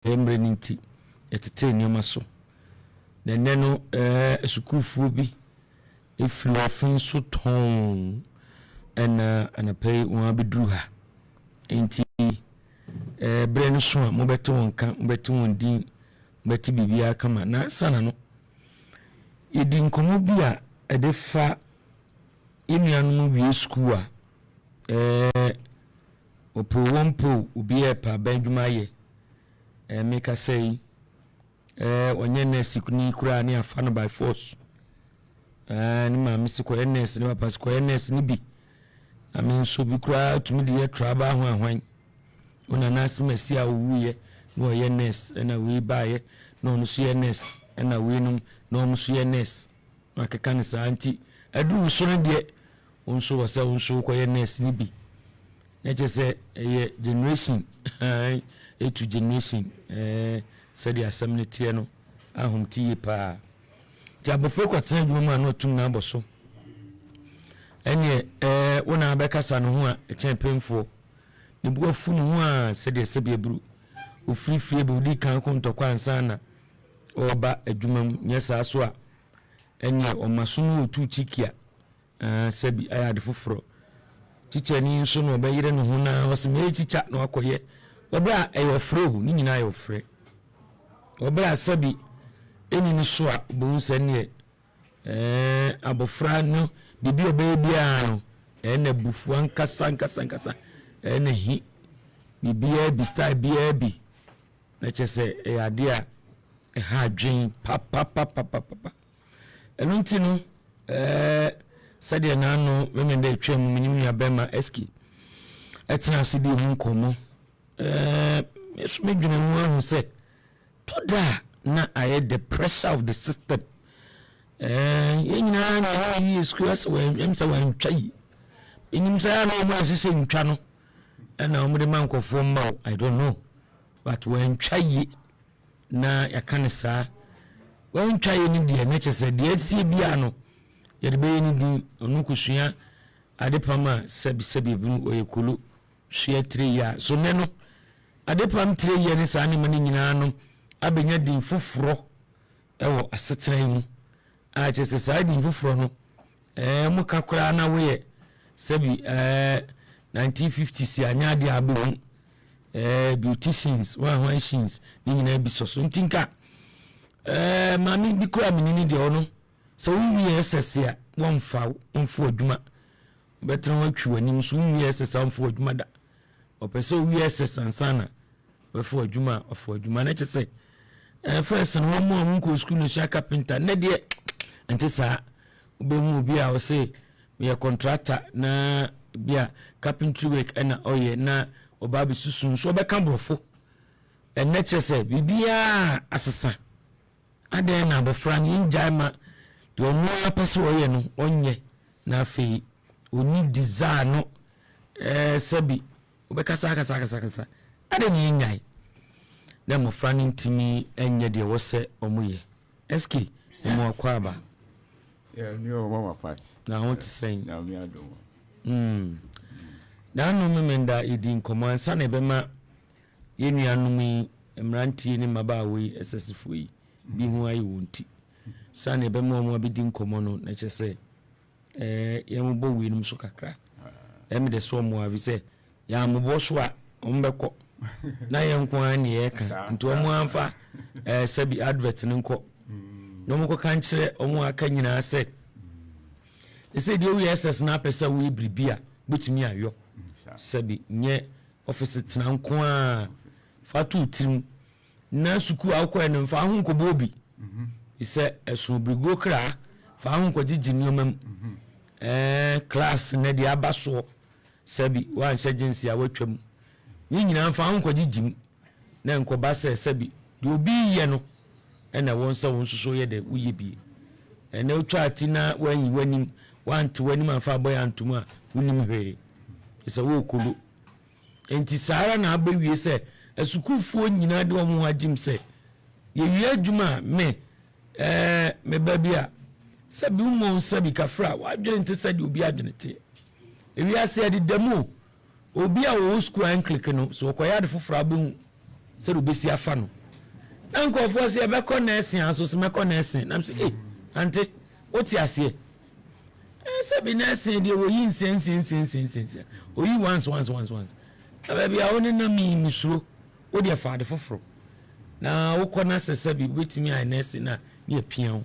emreniti etete nneema so na neno sukuufuo bi efiri Offinso ton ana pay won abedru ha enti bre no so a mobete won kan mobete won din mobete bibia kama na sana no yedi nkomo bi a edefa enuanu wie school a opowompo obi e pa banjuma ye make us say onye nesi kuni kura ni afano by force ni ma misi ko ns ni papa ko ns ni bi amen so bi kura tumi de traba ho ahwan ona nas mesi a wuye no ye ns na we baye no no so ye ns na we num no mo so ye ns akeka ni sa anti adu so ne de onso wasa onso ko ye ns ni bi na je say ye generation to generation said the assembly tie no ahum tie pa ti Abofour kwatena dwuma no tum na aboso ene wona abekasa no ho a championfo ne buafu no ho a said the sebia bru ofrifie be odi kan ko ntokwa ansa na oba adwuma nyesa so a ene omaso no otu chikia sabi ayade foforo chicha ni so no obeyire no ho na waseme chicha no akoye obra ayofre hu ni nyina ayofre obra sabi eni ni so a bo sane abofra no bibi obebia no na bufu ankasa na hi bibia bi style bia bi na chese ade a ha dwen pa enunti no sade na no women dey twem minim ya bema eski etina sidi hu komo mesu medwene mu ahu se toda na aye the pressure of the system yenyina na yi school as when say when twai enim say na mo asese ntwa no na mo de mankofo mba I don't know but when twai na yakanisa when twai ni de na chese de sie bia no ye de be ni di onukusua adepama sebi bu oyekulu hwe 3 ya so ne no adepam 3 ya ni sa ni mani nyina no abenya din foforo ewo asetran mu a chese sa din foforo no mu kakura na we sebi 1950 si anya de abu beauticians wanshins ni nyina bi so ntinka mami bi kura menini de ono so wi SHS a wonfa onfo adwuma betre watwi wanim so wi SHS onfo adwuma da opeso wi SHS ansana wefo adwuma ofo adwuma na chese first no mo nko school no sha carpenter na de entesa obemu bi a o say me contractor na bia carpentry work na oye na obabi susun so be kan brofo na chese bibia asesa ade na Abofour ni njama de omo apese oye no onye na afi oni desire no sabi obekasa kasa ade ni nyai na mo frani ntimi enye de wose omoye eski omo akwaba ni o mama fat na want to say na mi adom na no memenda idin komansa na bema yenu anumi emrantie ni mabawe SSFo yi bi hu ayi wonti sane bema mo abidin komono na chese yembo wi num so kakra de so mo avi se ya mo so a ombeko na yenko ani eka nto mo amfa sabi advert nko no mo ko kan kire omo aka nyina se ese de wi SS na pesa wi bribia butimi ayo sabi nye office tena nko a fatu tim na suku akwa ne mfa ho nko bobi ise esu brigo kra fa ho nko gigi niomam class na de abaso sabi wan agency a watwam nyina mfa ho nko gigi na nko ba sabi de obi ye no na won sa won soso ye de uye bi na otwa ati na wanyi wanim wanti wanim afa boy antum a unim hwe ise wo kulu enti sara na abawie se asukufuo nyina de omo agim se ye wi adwuma me babia sabi umo sabi kafra wadwene nte sadi obi adwene te ewi ase ade demo obi a wo school an click no so koya de foforo abu sɛ do besi afa no na nkɔfoɔ sɛ yɛbɛkɔ nursing aso so mɛkɔ nursing nam sɛ ante wote aseɛ sɛ bi nursing deɛ wɔyi nsɛnsɛnsɛnsɛnsɛnsɛn oyi once na baabi a wo ne nam yi misuro wode afa ade foforɔ na wokɔ na sɛ sɛ bi wobɛtumi ayɛ nursing na ne yɛpia wo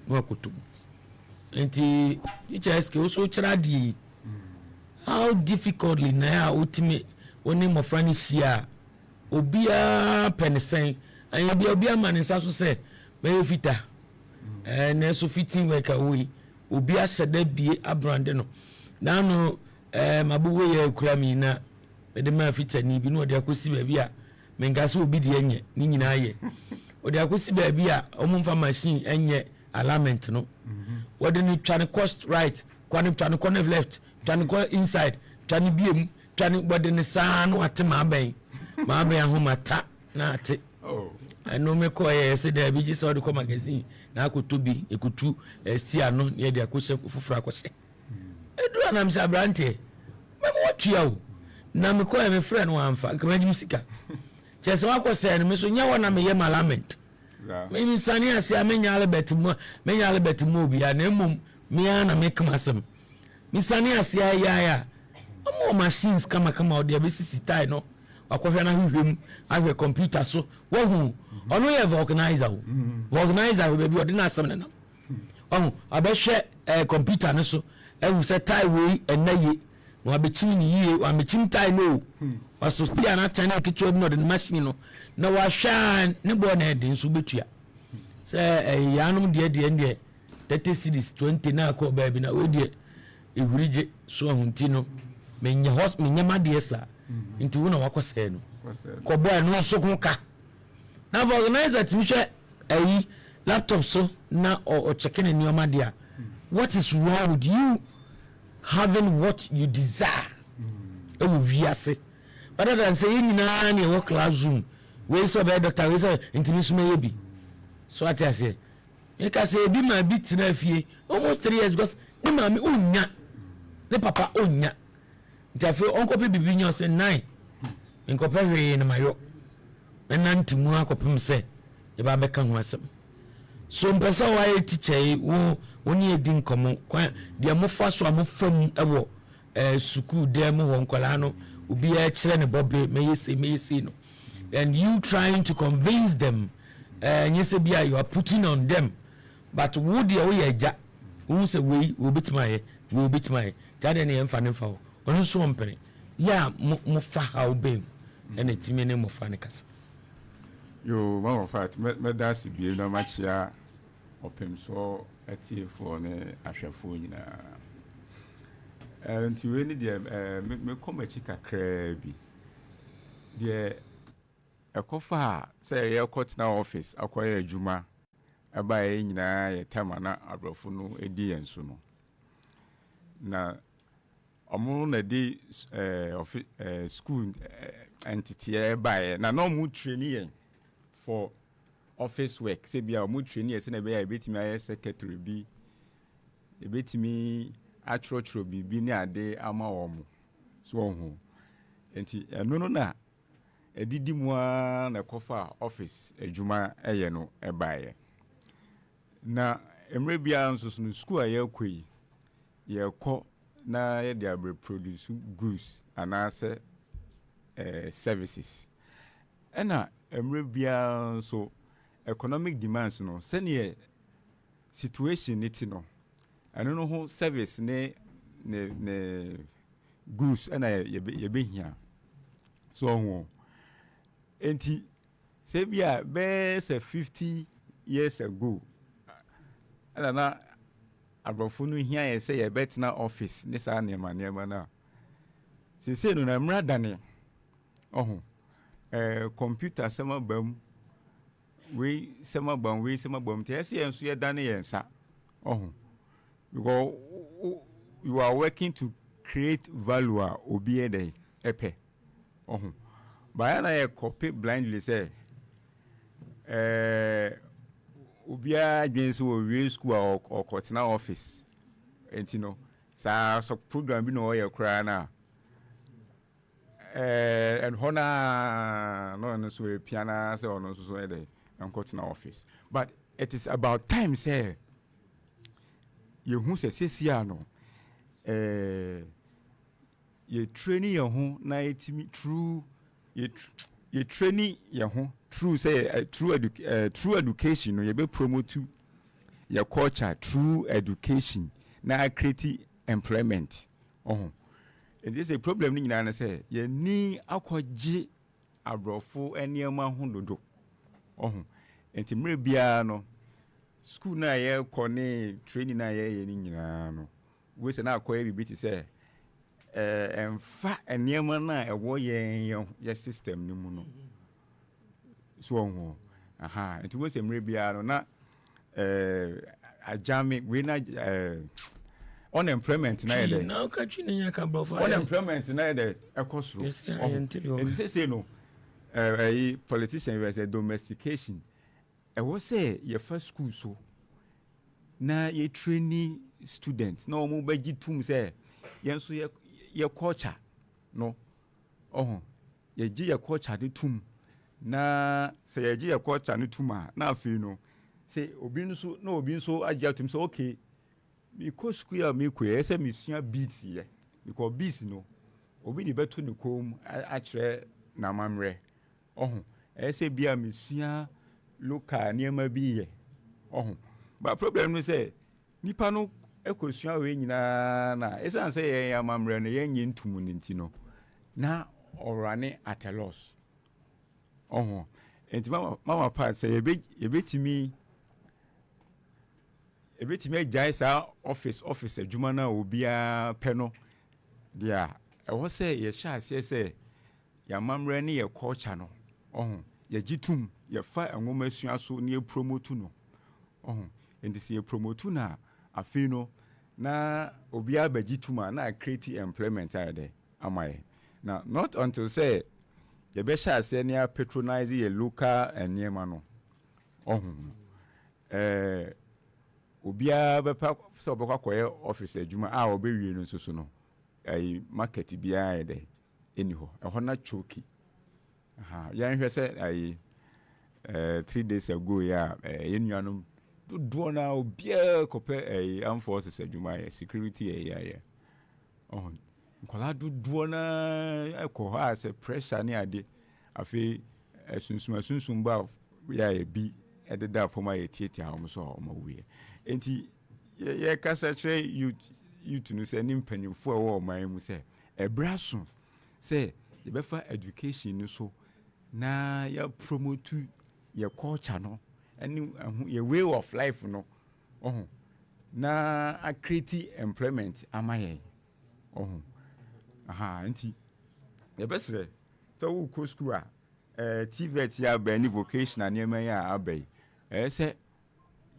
na wakɔtɔ mu nti HSK wo so kyerɛ adeɛ how difficultly na ya wotumi woni mmɔfra no hyia obiara pɛ ne sɛn ɛyɛ bia obiara ma ne nsa so sɛ mɛyɛ fita na so fitin work away obiara hyɛ da bie abrande no na no mabuwo yɛ kura mi na de ma fita ni bi no de akosi baabi a menka sɛ obi de enye ni nyinaa yɛ ode akosi baabi a ɔmo mfa machine enye alignment no wɔde ne twa ne cost right kwane twa ne corner left twa ne inside twa ne biem twa ne wɔde ne saa no ate ma abɛn ahomata na ate no me ko sɛ da bi gye sɛ ɔde kɔ magazine na akɔtɔ bi ekutu stia no ne de akɔhyɛ foforo akɔhyɛ edura na msa brante mɛmo watua o na me ko me frɛ no amfa nkamaji sika kyɛ sɛ wakɔsɛ no me so nya wɔ na me yɛ malament me insani ase amenya albert mu obi a na mmom me ana me kama asɛm me insani ase ya ɔmo machines kama ɔde abɛsisi tai no akɔhwɛ na hwehwem ahwɛ computer so wahu ɔno yɛ organizer baabi ɔde na asɛm nenam ɔho abɛhwɛ computer no so ɛhu sɛ tai wei ɛnaye na wabɛkyim ne yie wabɛkyim tai no waso stia na tane ketewa bi na ɔde ne machine no na wahwɛ ne bɔ na ɛde nso betua sɛ yanom deɛ 30 cities 20 na akɔ baabi na we deɛ ehurije so ahunti no menye madeɛ sa nti wo na wakɔsɛ no kɔbɔ no so ko ka na organizer timi hwɛ laptop so na o check in nneɛma deɛ what is wrong with you having what you desire ewu wiase rather than say nyinaa na ɛwɔ classroom we so be doctor we so ntimi so meyɛ bi so ati ase e ka say bi ma bi tena fie almost 3 years because ne ma me onya ne papa onya ntafe onkope bibi nya se 9 nkope hwe ne mayo enanti mu akopem se e ba beka ho asem so mpesa wa e teacher wo ni edi nkomo kwa de amofa so amofam ewo school dem ho nkola no obi a kire ne bobe meyesi no and you trying to convince them nyese bia you are putting on them but would you we eja who say we obitima jade ne emfa ne fa ono so mpene ya mo fa how bem and etime ne mo fa ne kasa yo mama fat me da si bie na machia Opemsuo atie for ne ahwefo nyina nti we ni de me komachi kakra bi de ekofa say ye kotna office akoye adwuma aba ye nyina ye tema na abrofo no edi yenso no na omo na di school entity e ba na no mu training yen for office work say bia omo training yen se na be ya betimi aye secretary bi e betimi atrotro bi ni ade ama omo so ho enti eno no na edidi mu na kofa office adwuma eye no ebaye na emre bia nso no school aye koi ye ko na ye dey produce goods and ase services ena emre bia so economic demands no sene situation niti no eno no ho service ne goods ena ye behia so ho enti se bia be say 50 years ago na abrofo no hia ye say ye betna office ne sa nema na se no na mra dane oho computer sama bam we sama bam te se enso ye dane ye nsa oho because you are working to create value obi e dey epe oho ba na ye copy blindly say obia dwense wo we school or kotena office enti no sa so program bi no ye kra na and Hona no so piano say no so and got in our office. But it is about time, say you who says no you training your home night true you training your home true say true education you be promote your culture through education na create employment. It is a problem in Ghana say you need akwaji abrofo eniema ho dodo. Enti mre bia no school na ye kone training na ye ni nyina no we say na akwa bibi ti say emfa eniema na ewo ye system ni mu no so enti we say mre bia no na ajami we na unemployment na ye now catch you nya ka brofo unemployment na ye ekosuro. Yes, I say no politician we say domestication. I was say your first school so na ye trainee students na omo baji tum say yen so ye culture no ye gi ye culture de tum na say ye gi ye culture ne tum na afi no say obi nso agya tum say okay me ko school ya me ko ye say me sua beats ye because beats no obi ni beto ne kom a kire na mamre say bia me sua local niema bi ye but problem is say nipa no ekosua we nyina na esan say ye amamre no ye nyi ntumu nti no na orane at a loss enti mama part say ebetimi agile sa office adwuma na obia pe no dia e wo say ye sha say ya mamre ne ye culture no ye gitum ye fa enwoma sua so ne promote no and see promote na afi no na obi abagitum na create employment there amaye now not until say ye be sha say ne patronize ye local eniema no obi abepa so obekwa koye office adwuma a obewie no so no market bia there anyhow ehona choki yan hwe say 3 days ago yenuanom do na obia kope armed forces adwuma security nkola do na ekọ ha say pressure ni ade afi sunsun ba bi ededa forma yetieti ha mo so ma wie enti ye kasa tre youth no say ni mpanyimfo a wo man mu say ebraso say ye befa education no so na ya promote your culture no and your way of life no na a create employment amaye anti ye besre to wo ko school TVET ya ba ni vocational niema ya abai say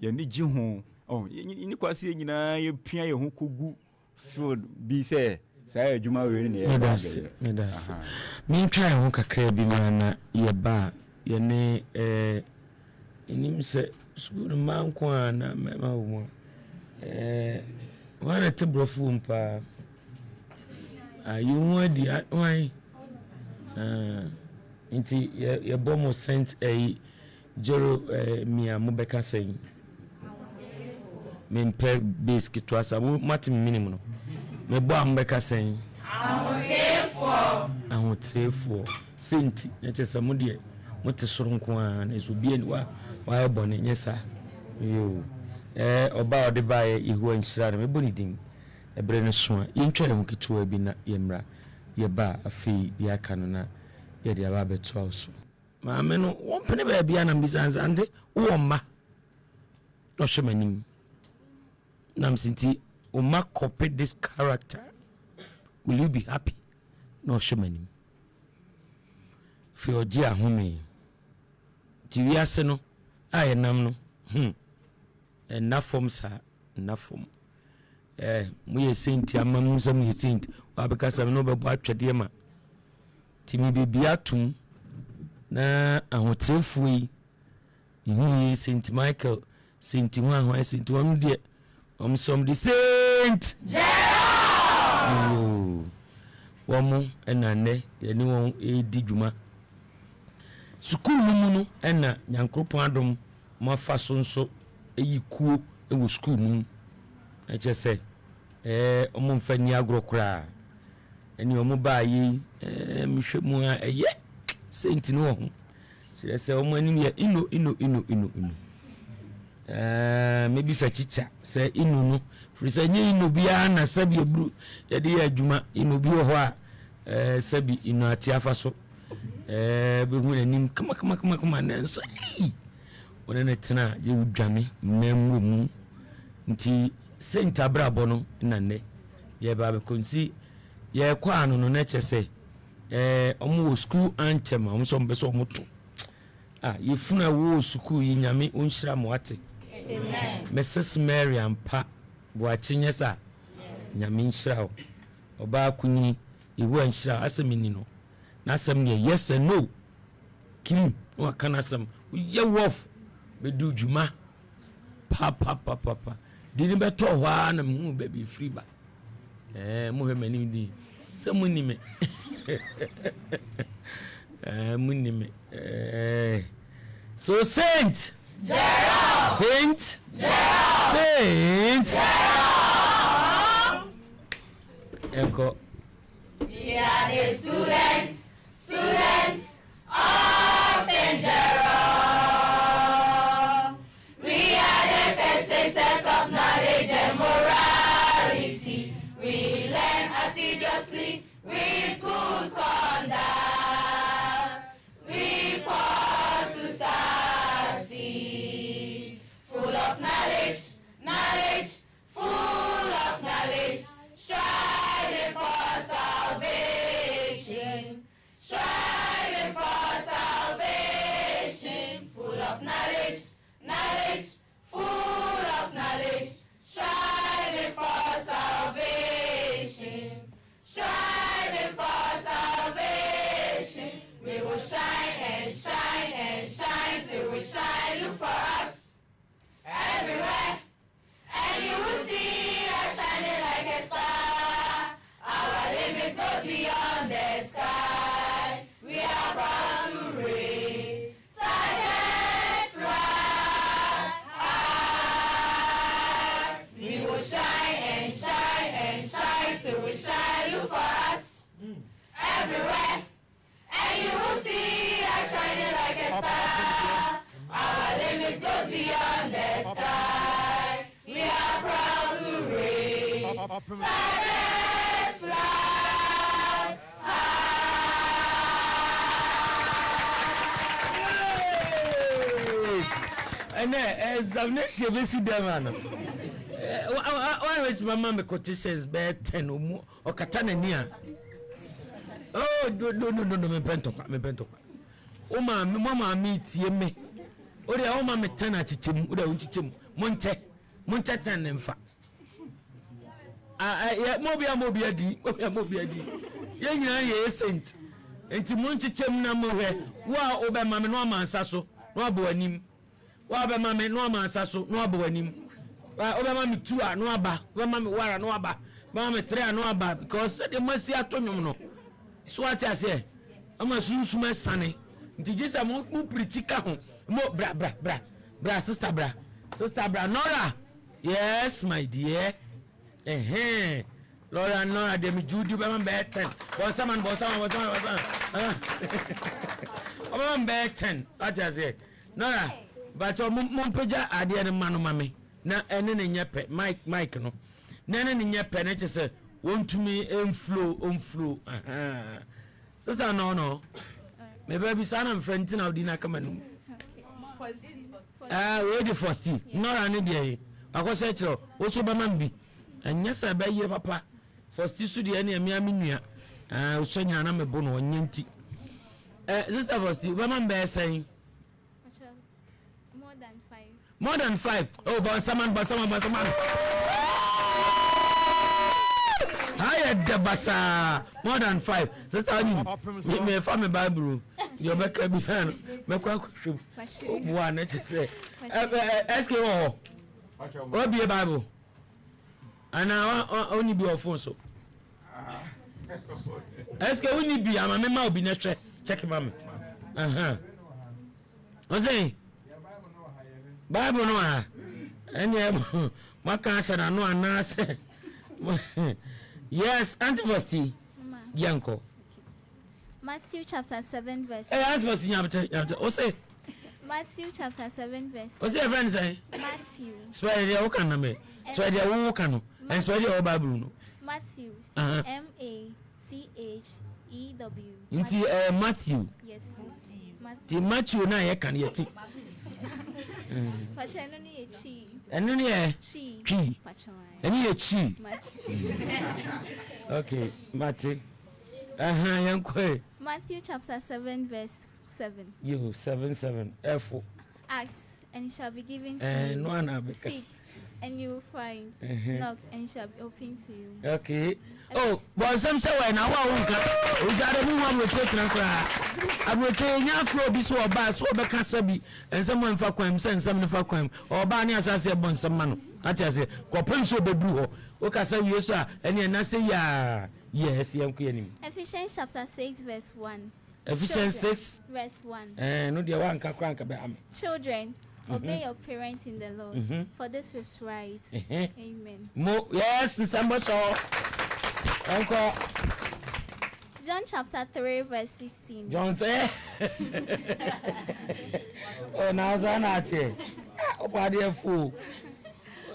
ye ni gi ho ni kwase nyina ye pia ye ho kogu field bi say say adwuma we ni ye me das me try ho kakra bi na ye ba ye ne enim se school man kwa na ma wo wana te brofu mpa you want the why inti ye bomo sent Jerome mia mobeka sen men per base kitwasa mati minimum no me bo ambeka sen ahotefo senti nyechesa mudie mote soro nko a na ezobie wa ebone nyesa yo oba ode bae ihu anhira na mebo ni din ebre no so a yentwa ho kitwa bi na yemra ye ba afi ye aka no na ye de aba beto awso ma me no wompene ba bia na mbizanza ande wo mma no hwemanim nam sinti o ma copy this character, will you be happy? No hwemanim fi oji ahome ti wiase no ayenam no na form sa na form mu ye senti amam so mu ye senti wa beka sam no bebo atwede ma ti mi bibia tum na ahotefu yi ye Saint Michael Saint Juan Saint Juan de som de Saint Jerome wɔn ɛna nnɛ yɛne wɔn ɛredi dwuma sukuu no mu no ɛna nyankoropɔn adom mafa so nso ɛyi kuo ɛwɔ sukuu no mu ɛkyɛ sɛ ɔmo mfa ni agorɔ koraa ɛne ɔmo baa yi mehwɛ mu a ɛyɛ senti no wɔ ho kyerɛ sɛ ɔmo anim yɛ ino mebisa chicha sɛ ino no firi sɛ nye ino biara na sɛbi eburu yɛde yɛ adwuma ino bi wɔ hɔ a sɛbi ino ate afa so behu n'anim kama nanso wɔne ne tena yɛ wodwane mmɛmuro mu nti senti abrabɔ no na nnɛ yɛba bɛkɔnsi yɛkɔ ano no na kyɛ sɛ ɔmo wɔ school anthem a ɔmo sɛ ɔmo bɛ sɛ ɔmo to yɛfuna wo school yi nyame ɔnhyira mo ate amen Mrs. Mary ampa boakyenyɛ sa nyame nhyira wo ɔbaa kunyi yehu anhyira asɛm ni no na asɛm yɛ yes and no kim no aka na asɛm yɛ wof bɛdu dwuma pa dini bɛtɔ hɔ a na mehu baabi firi ba mohwɛ m'anim di sɛ monni me monni me so Saint Jerome Saint Jerome Echo. We are the students of Saint Jerome. We are the centers of knowledge and morality. We learn assiduously with good conduct. We pause to succeed. Full of knowledge, full of knowledge. Striving for salvation. Striving for salvation. Full of knowledge, full of knowledge. Striving for salvation. Striving for salvation. We will shine and shine and shine till we shine. Look for us everywhere, and you will see us shining like a star. Our limit goes beyond the sky. We are proud to raise SHS flag high. We will shine and shine and shine till we shine. Look for us everywhere, and you will see us shining like a star. Our limit goes beyond the sky. We are proud to raise SHS flag high. And examination basi dem why was mama me quotations be 10 or katana nia. Oh no me pento o ma me mama me tie me o de o ma me 10 achichim o de unchichim monche 10 mfa mo bia di ye nyina ye Saint enti monchichem na mo hwe wa o be ma me no amansa so no abo anim wa be ma me no amansa so no abo anim o be ma me 2 a no aba o be ma me wara no aba ma me 3 a no aba because the masi atonwom no so ati ase ama sunsuma sane nti jesa mo prichika ho mo bra sister bra Nora. Yes my dear. Nora dem Judy be man be 10 boss man o be 10 ati ase Nora but mo peja ade ne manu mame na ene ne nyepe mic no na ene ne nyepe na chese wontumi flow sister no me baby sana mfrenti na odi na kama no we the first Nora ne dey akose chiro wo so ba man bi anya sa ba yire papa first su de ene ame aminua wo so nya na me bo no onyanti sister first ba man be say more than 5 oh basaman Hi the basa more than 5 sister me fa me bible you be ka bi han me kwa kwhwem wo na chese SK o bi bible ana oni bi Offinso Est-ce que we need be am me ma obi na hwe check mama. Ose Bible no ha. Ene maka shana no anase. Yes, Antifosti. Yanko. Matthew chapter 7 verse. Antifosti nyabte. Ose Matthew chapter 7 verse. Ose your friend say? Matthew. Swear dia wo kan na me. Swear dia wo kan no. And swear dia wo Bible no. Matthew. MATHEW. Inti Matthew. Yes, please. Ti Matthew na ye kan ye ti. Pacha eno ni echi. Eno ni e chi. Pacha. Eno ye chi. Okay, Matthew. Yankwe. Matthew chapter 7 verse 7. You 7:7. F. Ask and it shall be given to you. No one Seek and you will find. Knock and it shall be open to you. Okay. Oh, but some say when I want to. We are the one with it and cry. I will tell you afro be so bad so be kasabi and someone for kwem send some for kwem or bani as I say bon some man. I say Opemsuo be blue. O kasa we so and na say ya. Yes, yanku Ephesians chapter 6 verse 1. Ephesians 6 verse 1. No dia wan ka kranka be am. Children, obey your parents in the Lord, for this is right. Amen. Yes, somebody saw. Uncle. John chapter 3 verse 16. John 3. Oh, now Zanati. Oh, body of fool.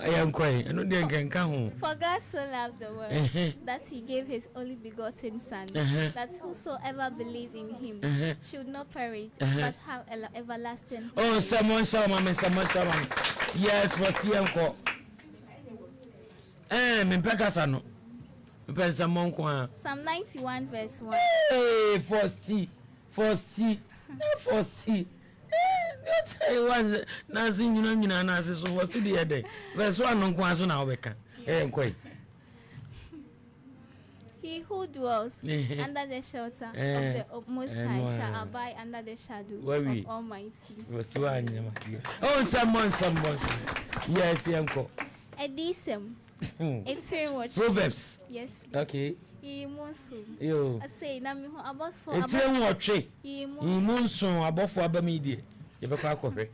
I am quiet. I know they can come. For God so loved the world that he gave his only begotten Son, that whosoever believes in him should not perish but have everlasting. Oh, someone saw me, someone saw me. Yes, for Sianco. Pekasano. Psalm 91 verse 1. Hey, for C. Was nothing you know, Nancy, so was to the other. Verse 1 on Quaso now, Becca. He who dwells under the shelter of the Most High shall abide under the shadow of Almighty. Oh, someone. Yes, Yanko. Edisem. It's very much. Proverbs. Yes. Okay. Yo. I say, Nami, about for it's a watch. Imunson, above for Abamidi. You have a copy.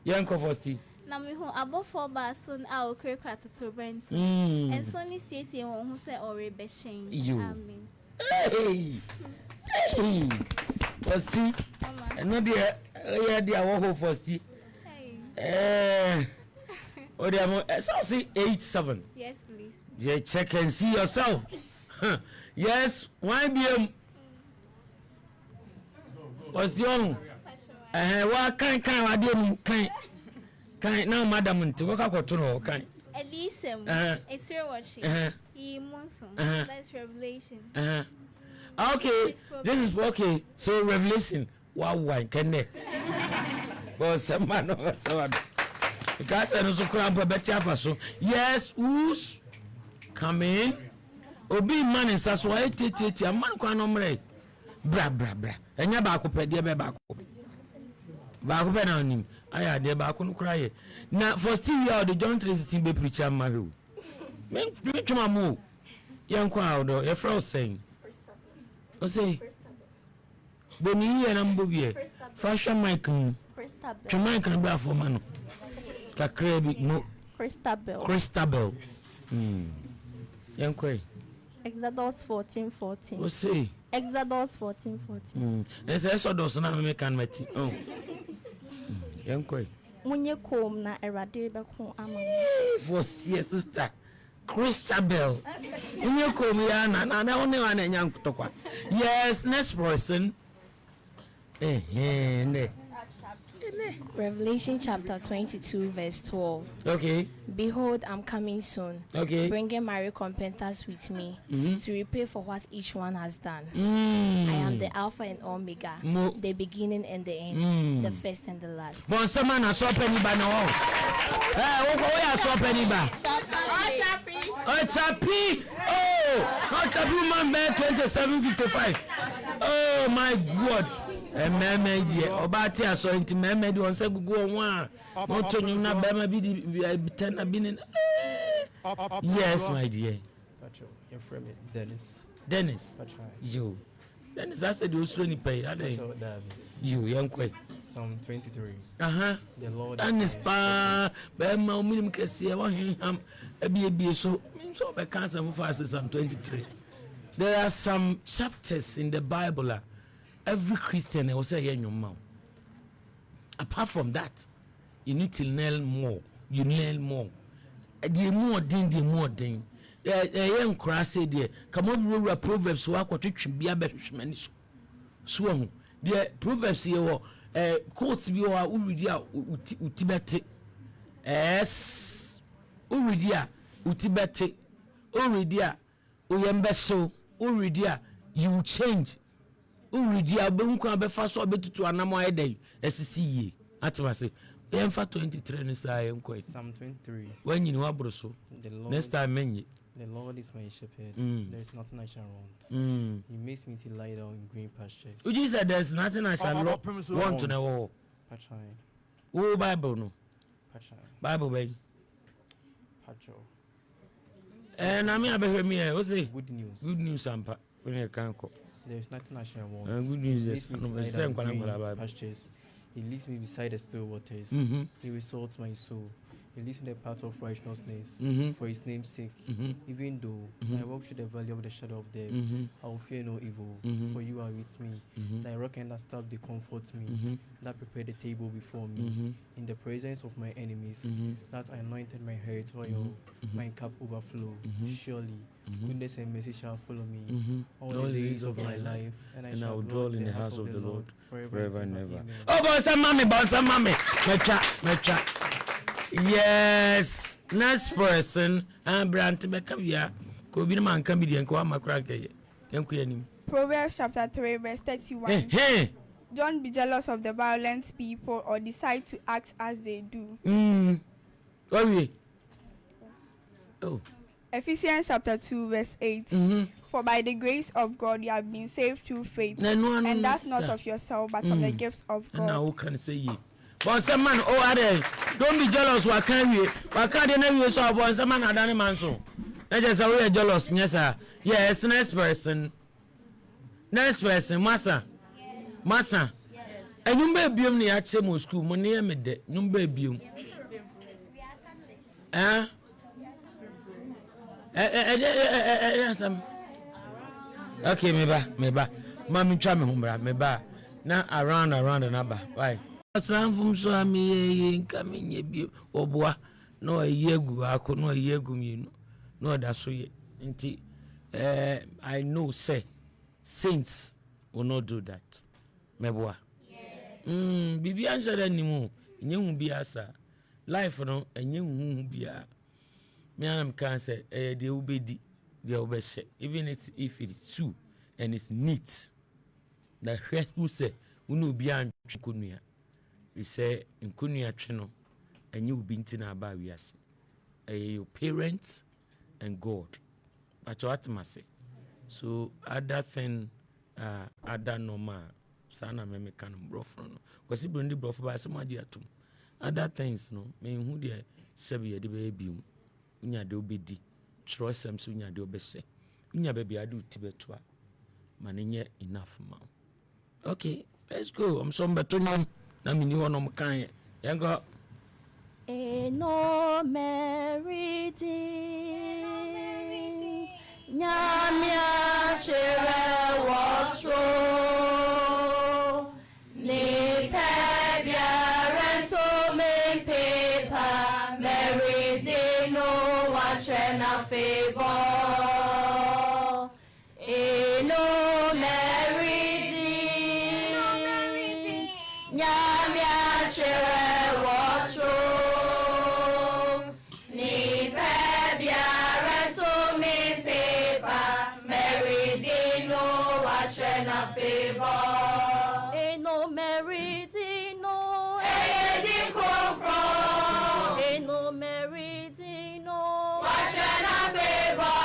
Yanko Fosti. Nami, above for Basson, our credit to rent. And Sonny says, you who say, or rebellion. You. Amen. Hey. Fosti. And no dear, dear, what Fosti. Oh, they are so see 8-7. Yes, please. Yeah, check and see yourself. Yes, why be what's young? What kind I didn't kind now, madam, to work out to know kind. Edisem, it's your watching. That's Revelation. Okay, this is okay. So, Revelation, wow, can they? But some man or so. Because I know so cramp a better so. Yes, who's coming? Obi man in Sasway, a man can omre. Bra. And your back up, dear back. Back up on him. I had their back on cry. Now, for still you are the John Tracy be preacher Maru. Make my move. Young crowd or a frost saying. O say, Boni and Ambubie, fashion Mike. Chumai can be for man. Kakrebi no Christabel. Yankwe. Exodus 14:14. What say? Exodus 14:14. It's Exodus na me can meti. Oh. Yankwe. Munye kom na erade be ko ama. For sister. Christabel. Munye kom ya na only one nyan kutokwa. Yes, next person. Ne. Revelation chapter 22 verse 12. Okay. Behold, I'm coming soon. Okay. Bringing my recompense with me to repay for what each one has done. I am the Alpha and Omega, the beginning and the end, the first and the last. Bon, someone has so penny by now. Where so penny by? Chappy. Oh, Chappy man, 2755. Oh my God. Meme die obati aso nti meme di onse gugu onwa moto nyum na bema bi di 10 na bi ni Yes, my dear. Pacho, your friend Dennis. Dennis. Pacho. You. Dennis, I said you was really pay. Pacho, David. You, young quick. Psalm 23. The Lord Dennis pa, but my minimum can see him. So I can't say for Psalm 23. There are some chapters in the Bible. Every Christian will say in your mouth. Apart from that, you need to learn more. You learn more. The more thing. Young cross say there. Come on, we Proverbs. So I got to be a better man. So the Proverbs here, quotes be or Utibete. Yes, Uridia, Utibete, Uridia, Uyembeso, Uridia. You change. Uridia, Bunka be fast or better to Anamo day. SCE. That's what I say. Emfa 23 is I am quite. Psalm 23. When you know Abroso, next time, many. The Lord is my shepherd. There is nothing I shall want. He makes me to lie down in green pastures. You said there's nothing I shall want to know. Pachai. Oh, Bible, no. Pachai. Bible, baby. Pacho. And I mean, I better me. What's it? Good news. Good news, Sampa. When you can't call. There is nothing I shall want. Good news, yes. Pastures. He leads me beside the still waters. He restores my soul. He leads me in the path of righteousness for his name's sake. Even though I walk through the valley of the shadow of death, I will fear no evil, for you are with me. Thy rock and thy staff, they comfort me. That prepared the table before me in the presence of my enemies. That anointed my head oil, my cup overflow. Surely goodness and mercy shall follow me all the days of my life, and I shall dwell in the house of the Lord forever and ever. Oh, bonsa mami. Mecha. Yes. Next person, Brant Becavia. Could be the man can be the Enquama Cracker. Proverbs chapter 3, verse 31. Hey. Don't be jealous of the violent people or decide to act as they do. Oh. Ephesians chapter 2, verse 8. For by the grace of God you have been saved through faith. And that's not of yourself, but from the gifts of God. And now who can say ye? But some man, don't be jealous. What can you? What can you know? So, but some man had any man so. I just say we are jealous. Yes, sir. Yes, next person. Massa. And you may be only at some school. Money, me de. No baby. Okay, me ba. Mami try me home, me ba. Now around another. Why? Some from so ami coming ye be oboa. No a year go ako no a year go me no that's so ye. I know say saints will not do that. Meboa. Yes. Bibi answer anymore. Nyem bi asa. Life no enyem bia. Me am can say they obedi they obese even if it is true and it's neat. The who say unu bi antwukonua. We say nkonua tweno and you be ntina aba wiase. Your parents and God. But what must say? So other thing other normal sana me kan brofro no. Kwasi brondi brofo ba se maji atum. Other things no me hu de sebi ye de be bium. Unya de obedi. Tro sem so unya de obese. Unya be bia de utibetoa. Manenye enough ma. Okay, let's go. I'm some better now. Na me ni wono mkan yengo. No merity. Nyamia chere was so. Ni pebia rento me paper. Merity no watch na favor. No merity. Nyamia chere was so. Ni pebia rento me paper. Meridino watch na favor. No meridino. Di compro. No meridino. Watch na favor.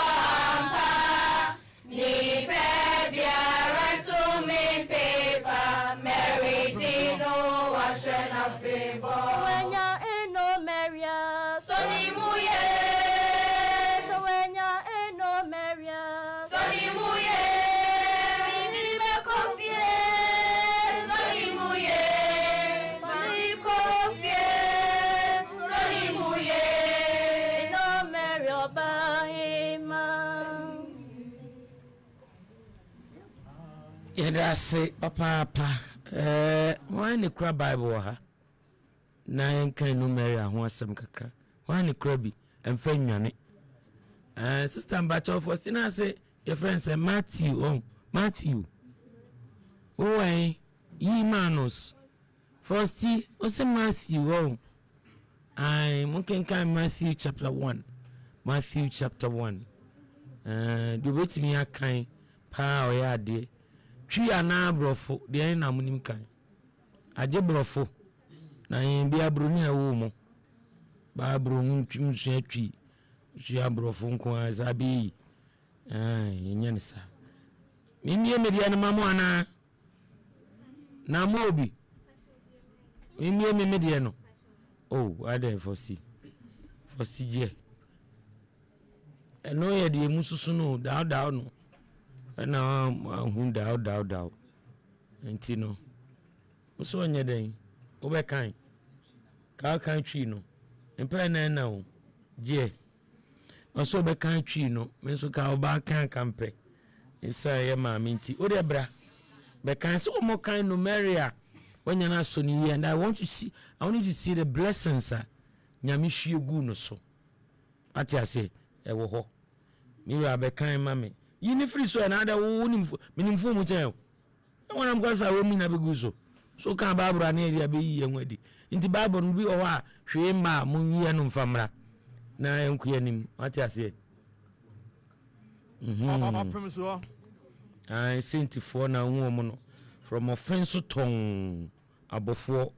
Ni pebia rento me paper. Meridino watch na favor. When ya no meria. So ni muye. Yedase papa why ne kra Bible ha na enkan no Mary ho asem kakra why ne kra bi emfa nwane sister Mbacho Faustina say your friend say Matthew oh ye manos first o say Matthew I mungkin kan Matthew chapter 1 do wait me akan pa o ya de twi ana brofo de na munim kan aje brofo na yin bia broni awu mo ba bronu twim so atwi twi abrofo nko azabi yenya ne sa mimie media na mamo ana na mobi mimie media no ada fosi je eno ye de mususu no daw no na hu daw enti no so onye den obekan ka kan twi no empa na o je so obekan twi no me so ka oba kan kampe isa ye ma minti o de bra bekan so mo kan no Maria when na so ni and I want you to see the blessings nyame hwie gu no so ati ase e wo ho mi wa bekan ma me yini free so na ada wo ni mfu mu chen e wona mkwasa wo mi na begu so kan babura na area be yi enwadi nti bible no bi o wa hwe ma mu yi no mfamra na enku yanim ati ase Opemsuo Saint4 na hu mo no from Offinso tong Abofour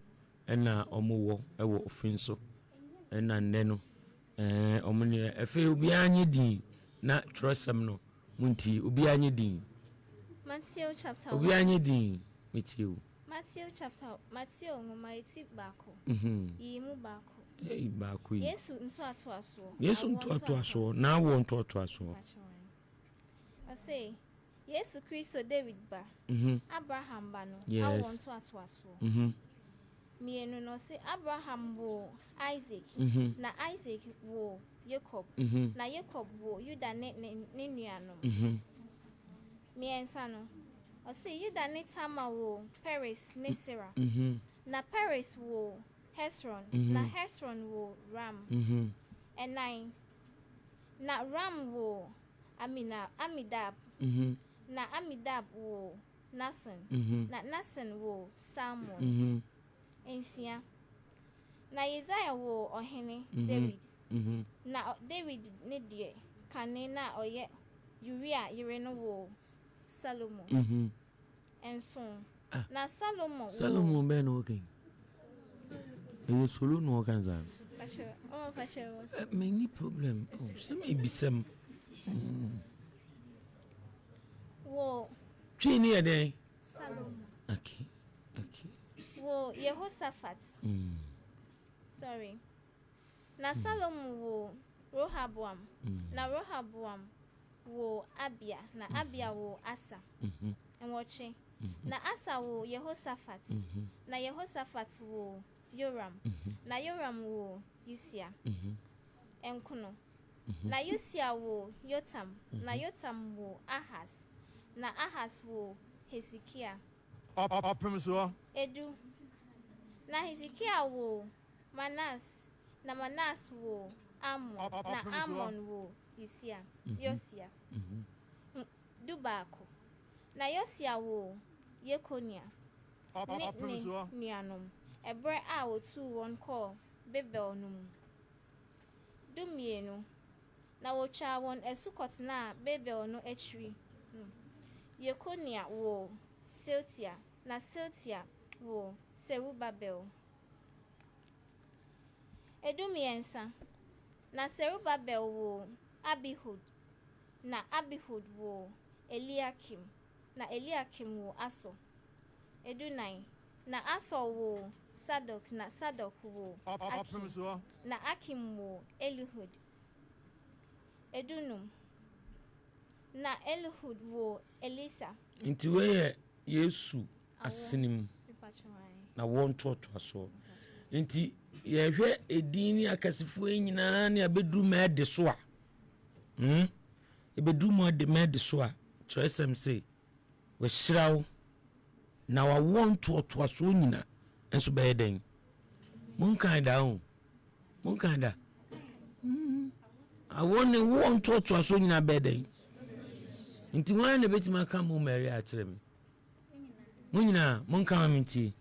na omuwo ewo Offinso na nne no omuni efe obi anye din na trosam no munti obi anye din Matthew chapter 1 obi anye din Matthew ngoma eti bako yimu bako bako Yesu nto aso na wo nto aso I say Yesu Kristo David ba Abraham ba no yes. Nto aso mienu no say Abraham wo Isaac na Isaac wo Jacob na Jacob wo Juda ne nuanom miensa no o say Juda ne Tamar wo Perez ne Sarah na Perez wo Hezron na Hezron wo Ram and nine na Ram wo Amminadab na Amminadab wo Nason na Nason wo Salmon ensia na Isaiah wo ohene David na David ne die kane na oye Uriah yere no wo Solomon enso na Solomon be no okay e solo no kan za pastor many problem some may be some wo chini ade Solomon okay wo Jehoshaphat sorry na Solomon wo Rehoboam na Rehoboam wo Abia na Abia wo Asa enwoche na Asa wo Jehoshaphat na Jehoshaphat wo Joram na Joram wo Usia enkuno na Usia wo Yotam na Yotam wo Ahaz na Ahaz wo Hezekiah Opemsuo edu na Hezekiah wo Manas na Manas wo Amon na Amon wo Yosia dubako na Yosia wo Yekonia Opemsuo nuanom ebre a otu won call Bebel num dumienu na wocha won esukot na Bebel no achiri Yekonia wo Sealtia na Sealtia wo Serubabel edumiensa na Serubabel wo Abihud na Abihud wo Eliakim na Eliakim wo Aso edunai na Aso wo Sadok na Sadok wo Akim na Akim wo Elihud edunum na Elihud wo Elisa nti we Yesu asinim na won toto aso nti ye hwe edini akasifo nyina na abedru ma de so a ebedru ma de so a tresem say we shirawo na wa want to aso nyina enso be den mon kan da ho mon kan da I want to aso nyina be den nti wan na betima ka mo Mary a kire me mon nyina mon kan me nti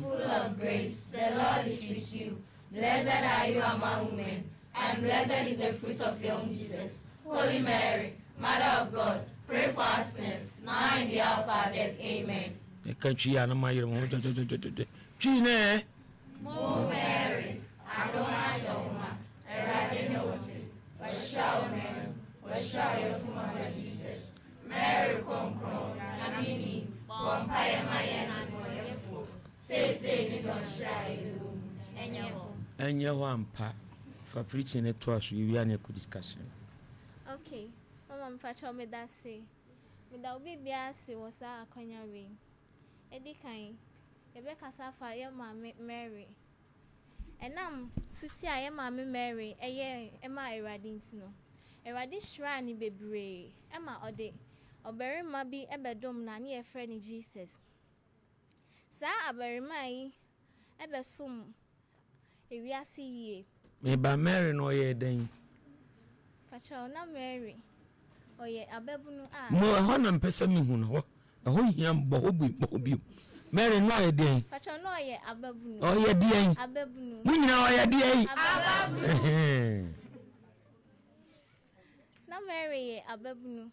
full of grace, the Lord is with you. Blessed are you among women, and blessed is the fruit of your womb, Jesus. Holy Mary, Mother of God, pray for us sinners, now and in the hour of our death. Amen. O Mary, Adonai Shoma, Eradinosi, Bashaw Mary, Bashaw your Mother Jesus, Mary Concron, Namini, Bompire Mayan, say, you don't shy you, and your one pa for preaching it to us. You are in a good discussion. Okay, Mama Pacho me that say, without baby, I say was a conya ring. Eddie kind, Rebecca Safa, your mammy Mary. And Sutia, your mammy Mary, a year, Emma Eradintino. Eradish shrine baby, Emma or day, or bury my be a bedroom nanny a friend Jesus. Sa abari mai ebe sum ewiase yie me ba Mary no ye den facho na Mary oye ababunu a mo ho na mpesa mi hu no ho hiam bo obi Mary no ye den facho no oye ababunu oye den ababunu mu nyina oye den ababunu na Mary ye ababunu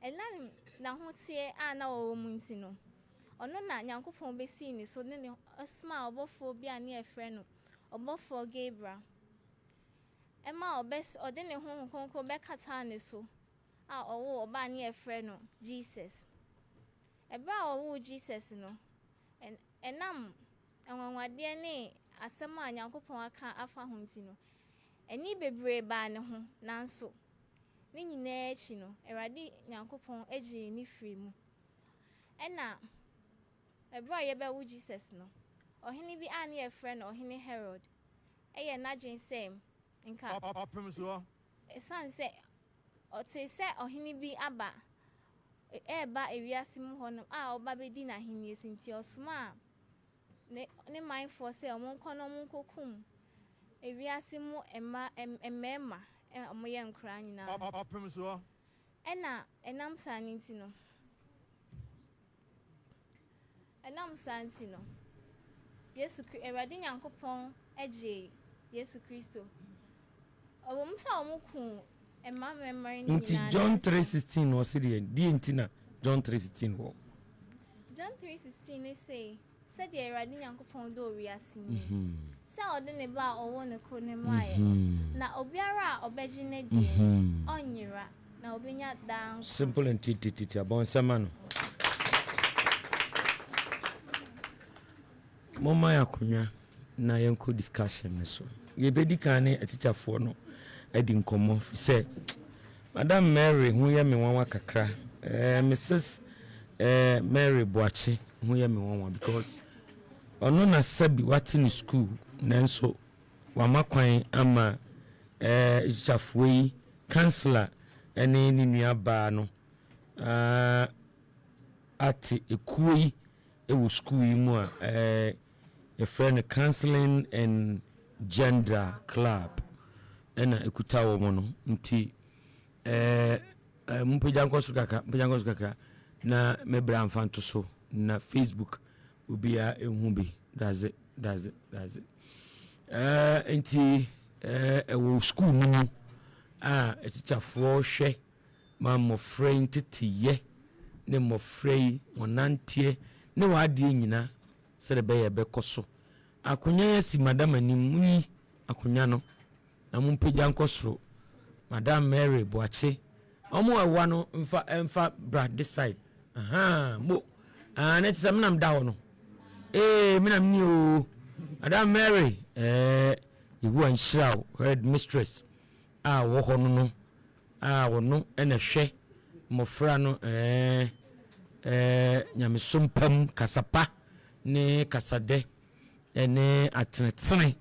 enam na ho tie a na wo mu ntino ono na nyankopon be si ni so ne asma Abofour bia ne efre no Abofour Gabriel ema obes ode ne ho konko be kata ne so a owo oba ne efre no Jesus ebra owo Jesus no enam enwanwade ne asema a nyankopon aka afa ho nti no eni bebre ba ne ho nanso ne nyina echi no erade nyankopon eji ni firi mu ena ebra ye be wo Jesus no ohene bi ani e friend ohene Herod eye na dwen sem nka Opemsuo esan se ote se ohene bi aba ba ewiase mu ho no a oba be di na hene esinti osuma ne mindful se omon kono mon kokum ewiase mu emema omoye nkra nyina Opemsuo ena enam saninti no enam santi no Yesu Erade Nyankopon eje Yesu Kristo obomsa omuku emamemari ni nti John 3:16 no se die ntina John 3:16 wo John 3:16 say said the Erade Nyankopon do wiase ni se ode ne ba owo ne ko ne maye na obiara obeji ne die onyira na obenya dan simple and titi abonsama no Mama ya kunya na yenko discussion ne so ye bedi kan ne atichafo no edi nkomo say Madam Mary hu ye me wanwa kakra Mrs Mary Boache hu ye me wanwa because ono na sabi wati ni school nanso wamakwan ama atichafo yi counselor ene ni nuaba no ati ekuyi ewu school yi mu a friend counseling and gender club ena ekuta wo no nti mpejanko sukaka na mebra mfanto so na Facebook ubia ehu bi that's it nti ewu school mu a etichafo hwe ma mo friend titiye ne mo frei wonantie ne waade nyina serebe ye bekoso akonya yasi madam animu akonya no na mumpeja nkosoro Madam Mary Boache omo ewa no mfa brad this side mo na tsam nam dawo no minam ni o Madam Mary iwu anhira head mistress wo ho no wo no ena hwe mofra no nyamesompam kasapa ne kasade ene atrenetsene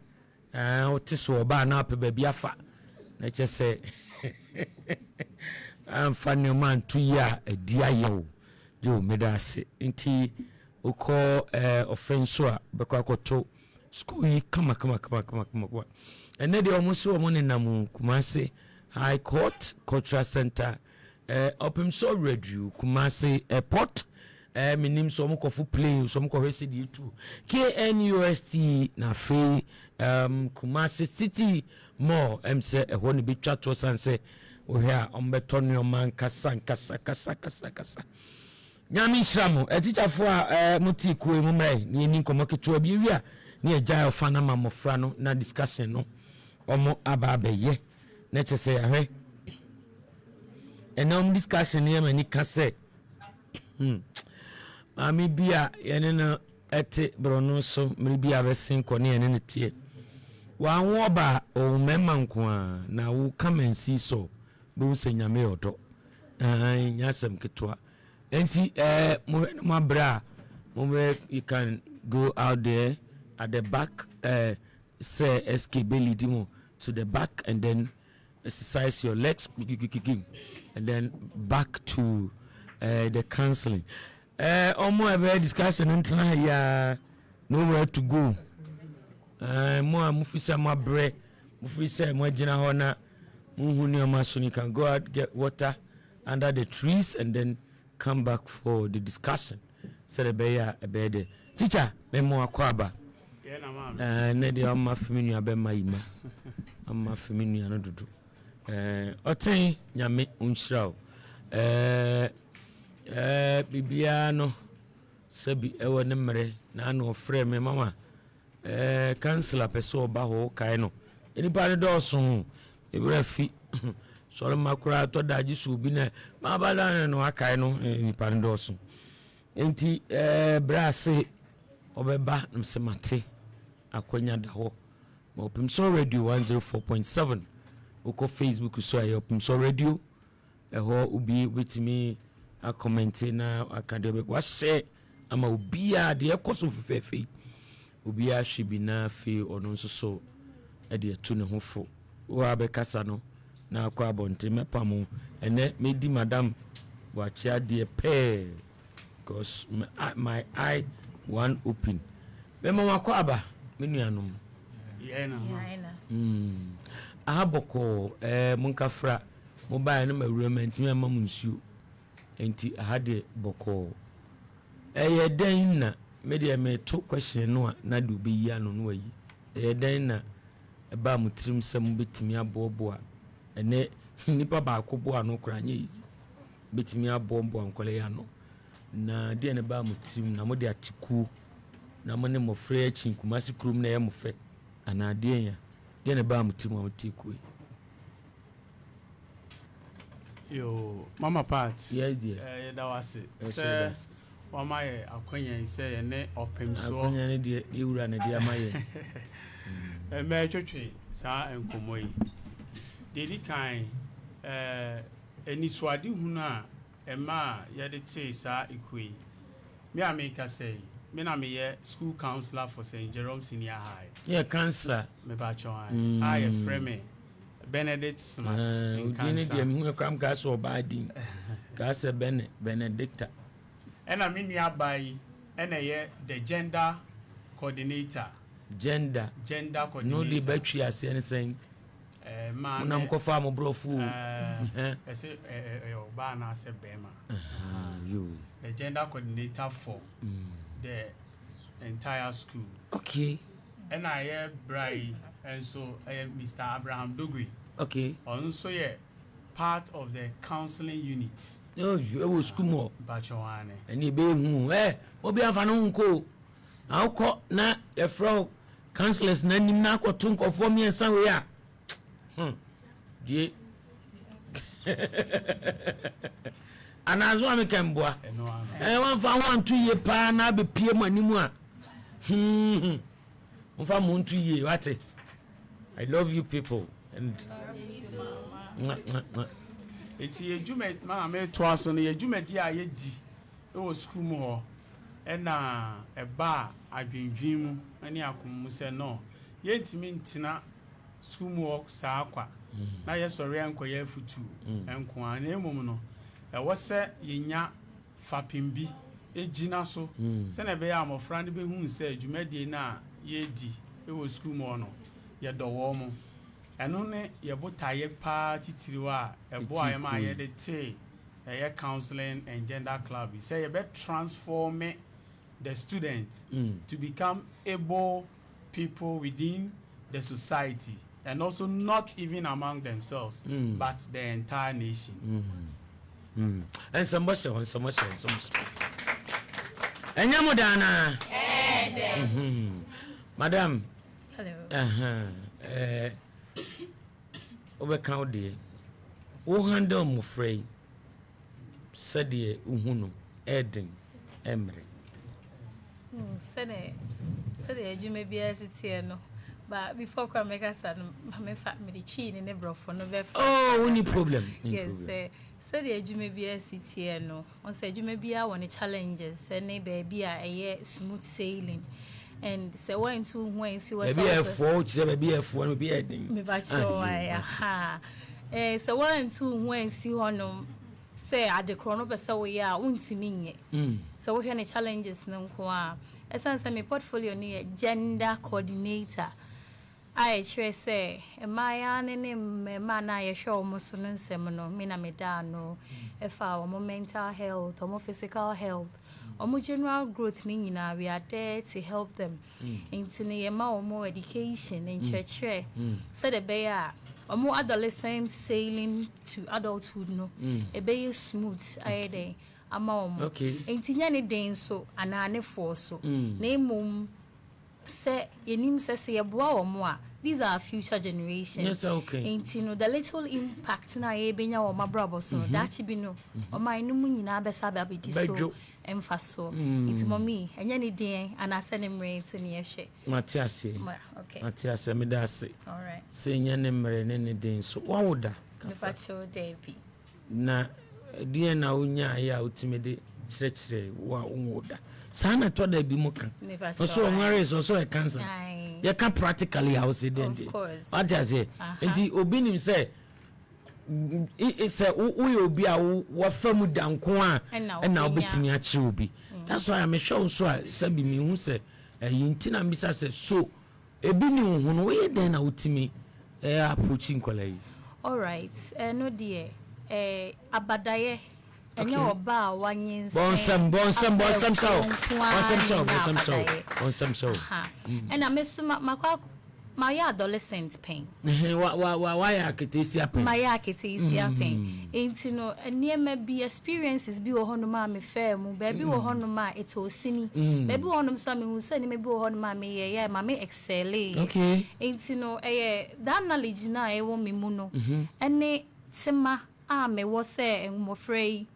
otiso oba na pe bia afa na chese amfa ne man tu ya edi ayewo yo medase nti uko Offinso a beko akoto school yi kama ene de omuso omo ne namu Kumasi High Court Cultural Center Opemsuo Radio Kumasi Airport minim so mo kofu play so mo ko hwese di tu KNUST na fe Kumasi City Mall mse ehwo ne betwa to sanse ohia ombeto ne man kasa nyami shamo teacher fo a muti ku emu mai ni ni nkomo keto bi wi a ni agya ofana mamofra no na discussion no omo ababeye na chese ahwe enom discussion ye mani kase mami bia yene no ete brono so mri bia besin ko ne yene ne tie wa ho ba o memma nko a na wo come and see so be wo senyame odo nyasem ketwa enti mo bra mo you can go out there at the back say SK belly dimo to the back and then exercise your legs and then back to the counseling omo ebe discussion ntena ya nowhere to go mo amufisa mo bre mufisa mo gina ho na muhuni o maso you can go out get water under the trees and then come back for the discussion so the beya ebede teacher memo akwaba ne de amma feminu abema yima amma feminu no dudu oten nyame unshraw bibia no sabi ewo ne mere na no frɛ me mama councilor peso ba ho kai no enipa ne do so ebrafi sɔre makura to daji su bi na ma ba da no akai no enipa ne do so enti brase obeba msemate akwanya da ho Opemsuo Radio 104.7 uko Facebook so ayo Opemsuo Radio eho ubi witimi a comment na academic wa share ama ubia de ekoso fefefe ubia hwebi na fe ono nso so e de to ne hofo wa be kasa no na akwa bonte mepamo ene medi madam wa chia de pe because my eye one open me mama kwa aba menuanom ahaboko munkafra mobile no mawurama ntimi amam nsuo enti ahade boko den na media me to question no na de obeyi ano no ayi den na eba mutrim sem betimi aboboa ene nipa ba akobo ano kra nya easy betimi abombo ankole ya no na de ne ba mutrim na mo de atiku na mo ne mo frɛ achi Kumasi krum na ye mo fɛ ana de ya de ne ba mutrim mo tiku yo mama part yes dear that was it so mama ye akwanya say ne Opemsuo akwanya ne de ewura ne de amaye me twetwe sa enkomo yi dedi kan eni swadi hunu a ema ye de te sa ikui me ameka say me na me ye school counselor for St. Jerome Senior High yeah counselor me ba chon I frame Benedict Smart in cancer. Udini kam gas or badi. Gas Benedicta. And I mean ya by the gender coordinator. Gender coordinator. No the battery as anything. Man I'm ko farm bro fu. I say Obana se Bema. You. The gender coordinator for the entire school. Okay. And I Bray and so Mr. Abraham Dogui. Okay. Also, part of the counseling unit. Oh, you was school more. Bachoane. And he be who? Obi afanu nko. Auko na e fro counselors na nim na akotun ko for me ensan we a. Die. Anazo am kemboa. Wan fa 1-2 ye pa na be pie manimu a. Mfa muntu ye wate. I love you people and it's a jume man me twice on a jume dia ye di e wo school mu ho e na e ba adwendwin mu ani akom mu se no ye ntimi ntina school mu ho sa akwa na ye sori enko ye futu enko an emum no e wo se ye nya fapimbi ejina so se na be ya amofra ne be hu se dwumade na ye di e wo school mo no ye dowo mo eno ne ye botaye pa titiriwa ebo ayema ye de te counseling and gender club say you better transform the students to become able people within the society and also not even among themselves but the entire nation. And somebody and Yamudana Madam. Hello. Over County. O handle Mufrey. Sadie Uhuno, Eden, Emery. Said you may be as it's here, no. But before I make us my family chin in the broth for no. Oh, any problem? Yes, said you may be as it's here, no. One said you may be our challenges, and maybe be a smooth sailing. And so one two when see what be a fault, be a phone, be a thing. Me bacho, aha. So one two when see one. Say at the chrono so we are untimi so we have challenges no kwa essence my portfolio near gender coordinator I say my man I show almost no seminar mina medano if our mental health or physical health or general growth we are there to help them into more education in church so the bear or more adolescents sailing to adulthood no a be smooth ayede amom okay entinya ne den so anane for so name say yenim say yeboa omo a these are future generations. Yes, okay. Intino the little impact na ye benya o mabrabo so that bi no o man no mu nyina besa ba bi so emfaso it's mommy enya ne den ana senemre ntine ye hwe Matiase okay Matiase me da se all right se enya ne mre ne den so wawoda the facho debi na den na onya ya utimede chire wa woda sana to da bi muka so nware so e cancer you can practically how say then what does it enti obi nim say it's a obi a wo famu danko a na obetimi a chi obi that's why I'm sure so sabi me hu say yinti na misa say so ebi ni hu no we den na utimi approaching kwalai all right no dear abadaye enye oba wanyin bonsam so and I miss my adolescent pain why akitesia pain my akitesia pain intino enie ma be experiences bi wo hono ma me fair mu ba bi wo hono ma eto sini ba bi wo hono so me hu se ni me bi wo hono ma me ye ma me excel okay intino that knowledge na e wo me mu no ene tema a me wo se enmofrei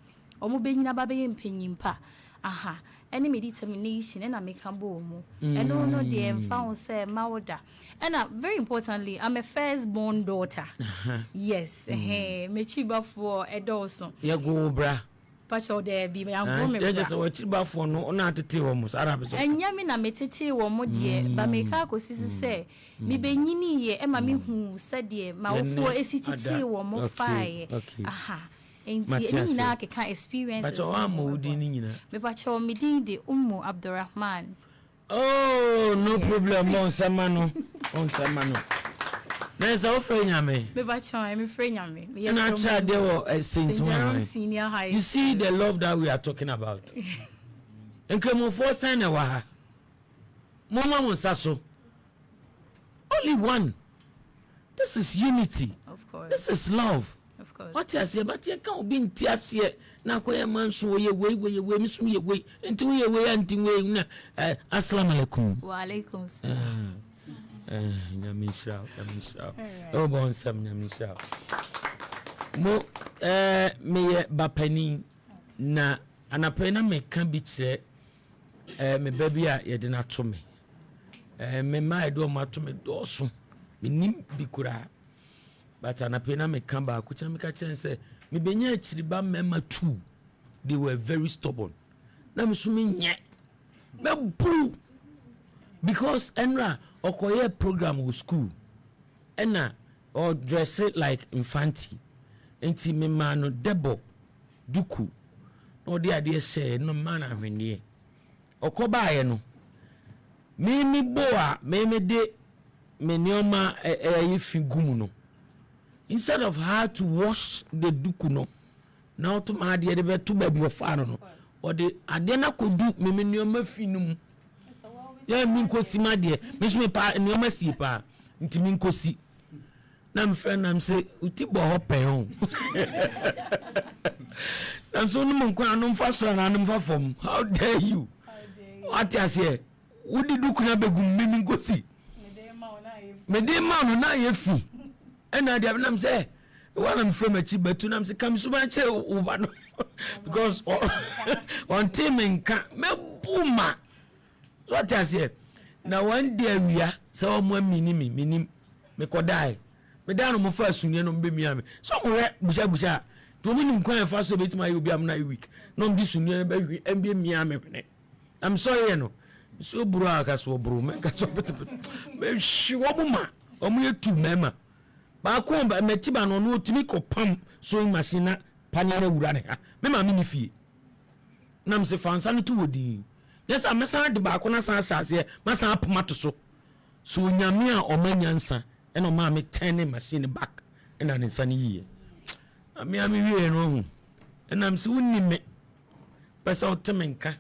omo benyina ba be mpanyimpa aha any me determination and I make a boom and no dear found say mawda and very importantly I'm a firstborn daughter yes me chiba for a dozen ya go bra pacho there be me am go me just what chiba for no na tete wo mus arabe so and ya me na me tete wo mo dear ba me ka ko sisi say me benyini ye e ma me hu said dear ma wo fo esititi wo mo fae aha enti na ka experiences but o amudi ni nyina me pacho me din de Abdurrahman oh no problem on samano there's a friend me pacho me friend nyame me na cha de wo St. Jerome Senior High you see the love that we are talking about enkremo for sign na wa mama monsaso only one this is unity of course this is love. What you say, but you can't be in tears here. Now, where man so ye way, me so ye way, into ye way, and assalamu alaikum. Wa alaikum salam. Nyamisha. Oh, bon sam nyamisha. Mo, me bapani na anapena me can be che, me baby ye did not to me. Me my do ma to me dosu. Me nim bikura. But anapena me come back which me catch and say me benya chiriba mema too they were very stubborn na me so me nye me blue because enra okoye program with school ena or dress it like infanti enti me ma no debo duku no de ade share no man ahwenie okoba ye no me boa me de me nioma e figumu no instead of her to wash the duku no now to ma de be to baby of far no or the ade na kodu me nioma finum ya mi nkosi ma de me pa nioma si pa ntimi nkosi na me friend am say uti bo ho pen ho I'm so no kwa no mfa so na no mfa fom. How dare you? What you say? Wo di du kuna begum mimi ngosi. Me dey ma no na ye fi. E na dia na me say one am from achi betu na me say kam so ma che wo ba no. Because on team nka me buma. So what you say? Na one day we are so mo minim me kodai. Me da no mo fa sunye no mbe miame. So mo re busha to me nim kwan fa so betima you be am na week no be sunye be mbe miame hwene. I'm sorry no. So bro aka so bro me ka so bit me hwi wo buma omo yetu mema ba ko ba metiba no no otimi kopam sewing machine na panere wura ne ha me ma me ni fie nam se fansa no to wodi yes amesa de ba ko na san hyase ma san apoma to so nyame a omanyansa e no ma me turn machine back e na ne nsa ne yie ami wie no hu e nam se wonni me pesa otemenka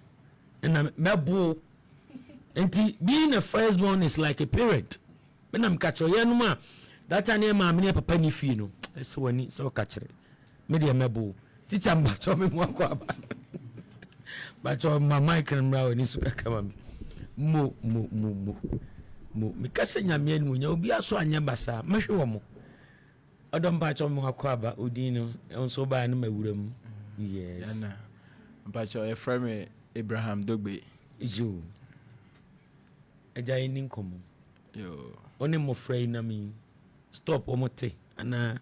e na mebo enti being a firstborn is like a parent me nam ka cho ye no ma that time ma me papa ni fie no so wani so ka kire me de mebo teacher mba cho me mu akwa ba ba cho mama ikran mra wani su ka kama mo me ka se nyame anu nya obi aso anya basa mehwe wo mo odom ba cho mo akwa ba odin no enso ba na mawuram yes yana ba cho e frame Abraham Dogbe ijo eja ini nkomo yo oni mo frey na mi stop omote ana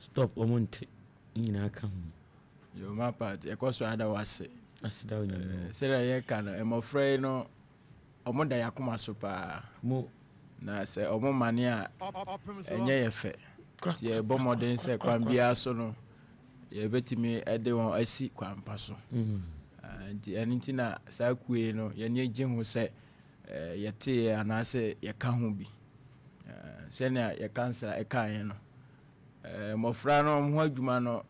stop omonte nyina aka hu yo ma part e ko so ada wase asida onya se ra ye kan e mo frey no omo da yakoma so pa mo na se omo mane a enye ye fe ti e bo modern se kwan bia so no ye betimi e de won asi kwan pa so nti enti na sa kue no ye ne gye ho se yete anase ye ka ho bi se na ye cancer e ka yen no mofra no ho adwuma no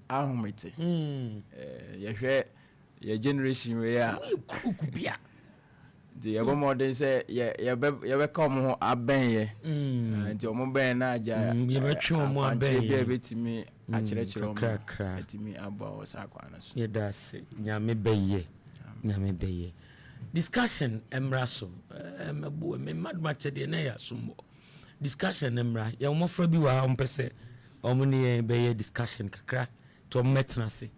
ahomete ye hwe ye generation we a kukubia de ye bo modern se ye be ka mo aben ye nti omo ben na aja ye be twe omo aben ye betimi a kire omo betimi abo o sa kwa na so ye das nyame beye discussion emraso mebo me madma chede na ya sumbo discussion emra ya omofra bi wa ompese omo ne beye discussion kakra to metna se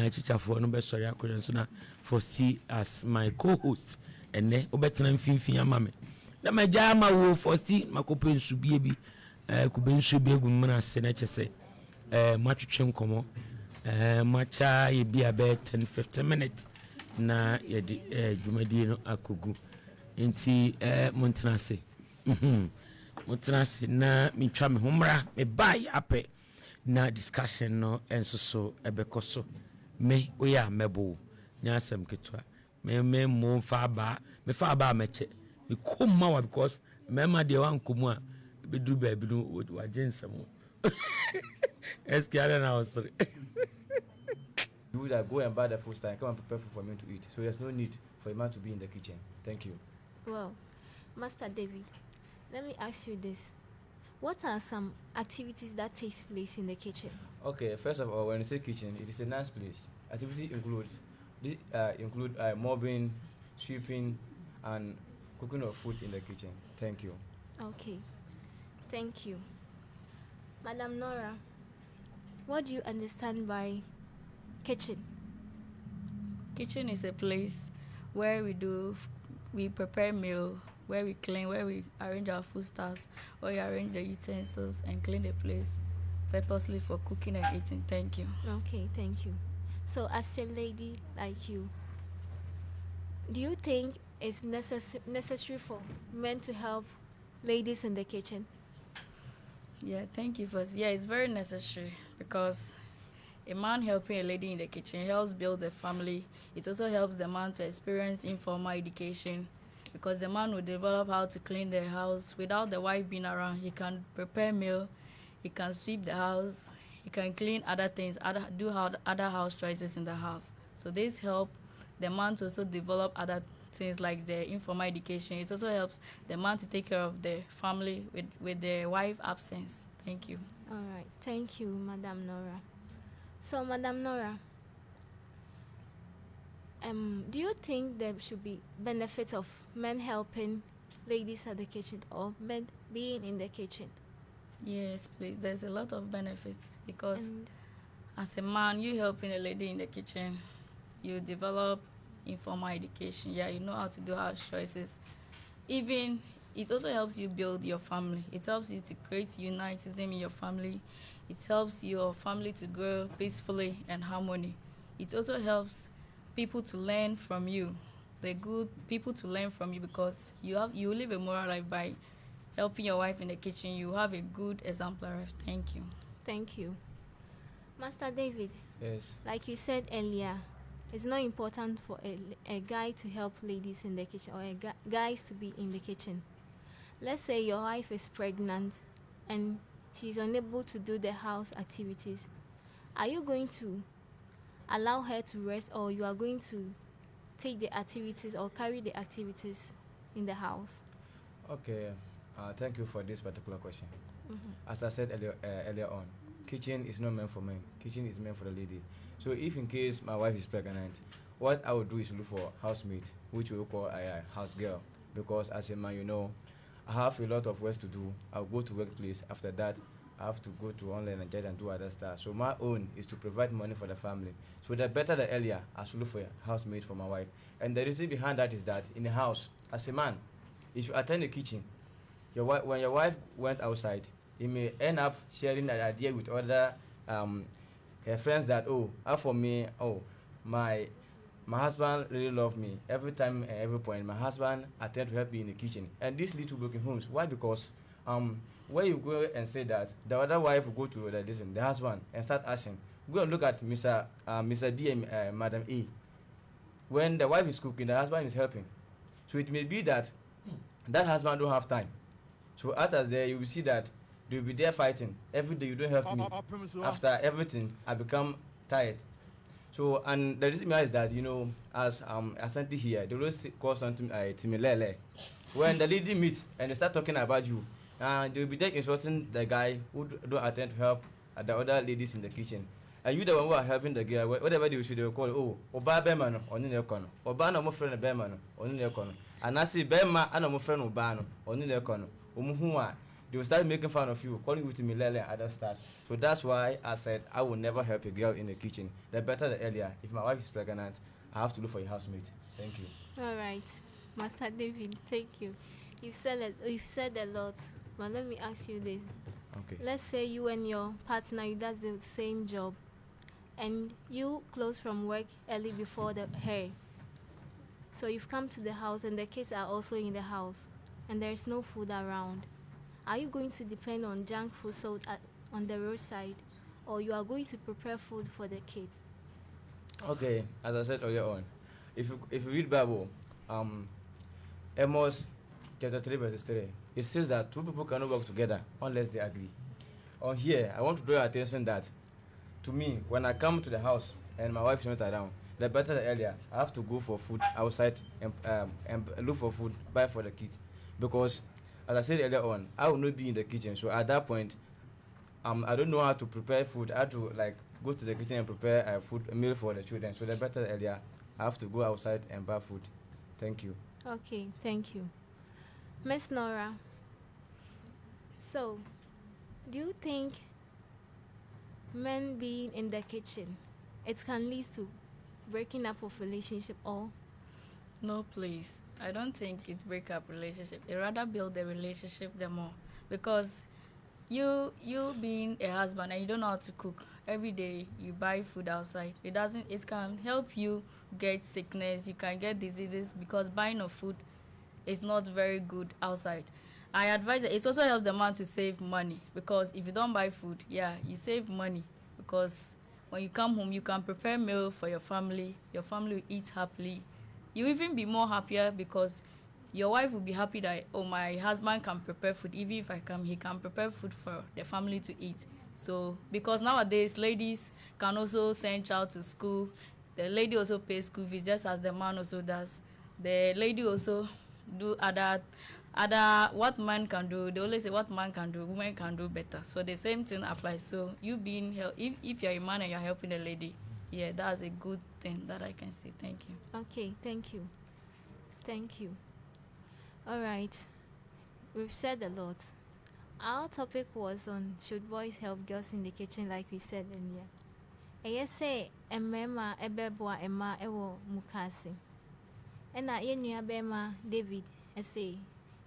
chichafo no be sori akoren so na foresee as my co-host ene obetena mfimfin amame na maja ama wo foresee makopensu bie bi kubensu bi egumna se na chese matwetwe nkomo macha ye bi abe 10-15 minutes na ye di dwumadi no akogu enti montenase montenase na mitwa me homra me bai ape na discussion no enso ebekoso me oya mebo nyasem ketwa me mo fa ba meche me komma wa because mema de wan komu a beduru ba bi no wa jensem eskiara na osre You that go and buy the food and come and prepare food for me to eat. So there's no need for a man to be in the kitchen. Thank you. Well, Master David, let me ask you this. What are some activities that takes place in the kitchen? Okay, first of all, when you say kitchen, it is a nice place. Activities include mopping, sweeping, and cooking of food in the kitchen. Thank you. Okay, thank you. Madam Nora, what do you understand by kitchen? Kitchen is a place where we prepare meal, where we clean, where we arrange our food stuffs, where we arrange the utensils and clean the place purposely for cooking and eating. Thank you. Okay, thank you. So as a lady like you, do you think it's necessary for men to help ladies in the kitchen? Yeah, thank you first. Yeah, it's very necessary because a man helping a lady in the kitchen helps build a family. It also helps the man to experience informal education, because the man will develop how to clean the house. Without the wife being around, he can prepare meal, he can sweep the house, he can clean other things, other house choices in the house. So this help the man to also develop other things like the informal education. It also helps the man to take care of the family with the wife absence. Thank you. All right. Thank you, Madam Nora. So, Madam Nora, do you think there should be benefits of men helping ladies at the kitchen or men being in the kitchen? Yes, please. There's a lot of benefits, because as a man, you helping a lady in the kitchen, you develop informal education. Yeah, you know how to do house choices. Even it also helps you build your family. It helps you to create unitism in your family. It helps your family to grow peacefully and harmony. It also helps people to learn from you, the good people to learn from you, because you live a moral life by helping your wife in the kitchen. You have a good exemplar life. Thank you. Thank you. Master David. Yes. Like you said earlier, it's not important for a guy to help ladies in the kitchen, or guys to be in the kitchen. Let's say your wife is pregnant and she's unable to do the house activities. Are you going to allow her to rest, or you are going to take the activities or carry the activities in the house? Okay. Thank you for this particular question. Mm-hmm. As I said earlier on, kitchen is not meant for men. Kitchen is meant for the lady. So if in case my wife is pregnant, what I would do is look for housemate, which we will call a house girl. Because as a man, you know, I have a lot of work to do. I'll go to workplace. After that, I have to go to online and and do other stuff. So my own is to provide money for the family. So the better the earlier, I should look for a housemate for my wife. And the reason behind that is that in the house, as a man, if you attend the kitchen, when your wife went outside, you may end up sharing that idea with other her friends that, for me, my husband really love me. Every time and every point, my husband attend to help me in the kitchen. And these little broken homes, why? Because when you go and say that, the other wife will go to the husband and start asking. Go and look at Mr. B and Madam A. When the wife is cooking, the husband is helping. So it may be that that husband don't have time. So after there, you will see that they will be there fighting. Every day you don't help me. After everything, I become tired. So, and the reason is that, you know, as Asante here, they always call something Timilele. When the lady meet and they start talking about you, they will be there insulting the guy who don't attend to help the other ladies in the kitchen. And you the one who are helping the girl, whatever they will call, Oba Bemano, on your corner. Oba no more friend Bemano, on your corner. And I see Bema and no friend Obano, on your corner. They will start making fun of you, calling you to Milele and other stars. So that's why I said I will never help a girl in the kitchen. The better the earlier. If my wife is pregnant, I have to look for a housemate. Thank you. All right, Master David, thank you. You've said a lot, but let me ask you this. Okay. Let's say you and your partner, you does the same job, and you close from work early before her. So you've come to the house and the kids are also in the house, and there is no food around. Are you going to depend on junk food sold on the roadside, or you are going to prepare food for the kids? Okay, as I said earlier on, if you read Bible, Amos chapter 3 verse 3, it says that two people cannot work together unless they agree. On here, I want to draw your attention that, to me, when I come to the house and my wife is not around, the better the earlier, I have to go for food outside and look for food, buy for the kids, because as I said earlier on, I will not be in the kitchen. So at that point, I don't know how to prepare food. I have to go to the kitchen and prepare a meal for the children. So the better earlier, I have to go outside and buy food. Thank you. Okay, thank you. Miss Nora, so do you think men being in the kitchen, it can lead to breaking up of relationship or? No, please. I don't think it break up relationship. It rather build the relationship the more, because you being a husband and you don't know how to cook, every day you buy food outside. It can help you get sickness. You can get diseases because buying of food is not very good outside. I advise that it also helps the man to save money, because if you don't buy food, you save money, because when you come home, you can prepare meal for your family will eat happily. You even be more happier because your wife will be happy that, oh, my husband can prepare food. Even if I come, he can prepare food for the family to eat. So, because nowadays, ladies can also send child to school. The lady also pays school fees just as the man also does. The lady also do other what man can do. They always say what man can do, women can do better. So the same thing applies. So you being if you're a man and you're helping the lady, yeah, that's a good thing that I can say. Thank you. Okay, thank you. Thank you. All right. We've said a lot. Our topic was on should boys help girls in the kitchen, like we said earlier. I say emema ebeboa ema ewo mukasi. Ena yenua bema David say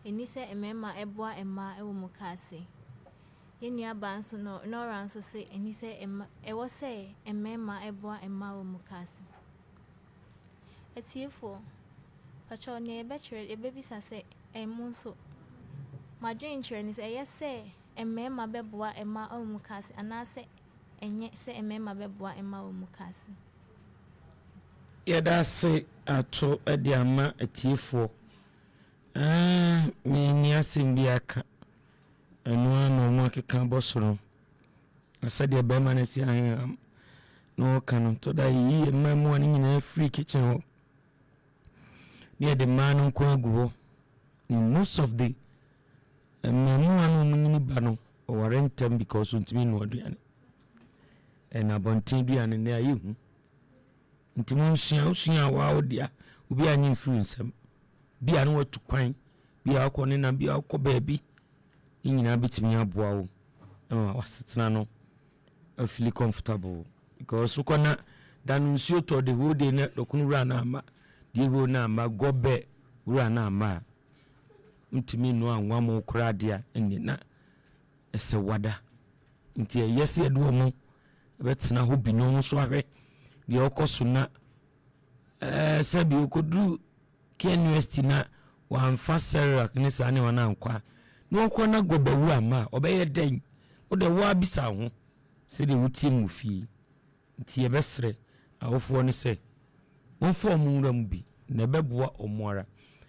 eni se emema eboa ema ewo mukasi. Yenua banso no ranso say eni se ewo say emema eboa ema ewo mukasi. Etiefo pacho ne ebetwere ebebisa say emunso madwen kyerɛ ne sɛ ɛyɛ sɛ emema bɛboa ema ewo mukasi anase enye se emema beboa ema wo mukasi. Yɛda se ato ade ama atiefo me ni asɛm bi aka ɛno ama mo akeka bɔsoro asɛde bɛma na si aham no kanu to da yi emamu ani nyina free kitchen ho near the man on agu in most of the emamu anu nyini ba no or rentam because untimi no aduane and abontin duane na ayi hu ntimo nsia wa odia obi anyi free nsam bia no watu kwan bia akọ ne na bia akọ baabi nyina bitimi aboa wo wasetena no I feel comfortable because ukona danu nsuo to the whole day na dokunu ra na ama die ho na ama gobe ra na ama ntimi no anwa mo kura dia enne na ese wada nti yesi edu mo betena ho bi no so ahwe de okoso na sabi okodu ke university na wamfa serrak ne sa ne wana nkwa no okona gobe wu ama obeye den o de wa bisa ho se de wutie mu fi nti yebesre awofo ne se wonfo mu nram bi na beboa omoara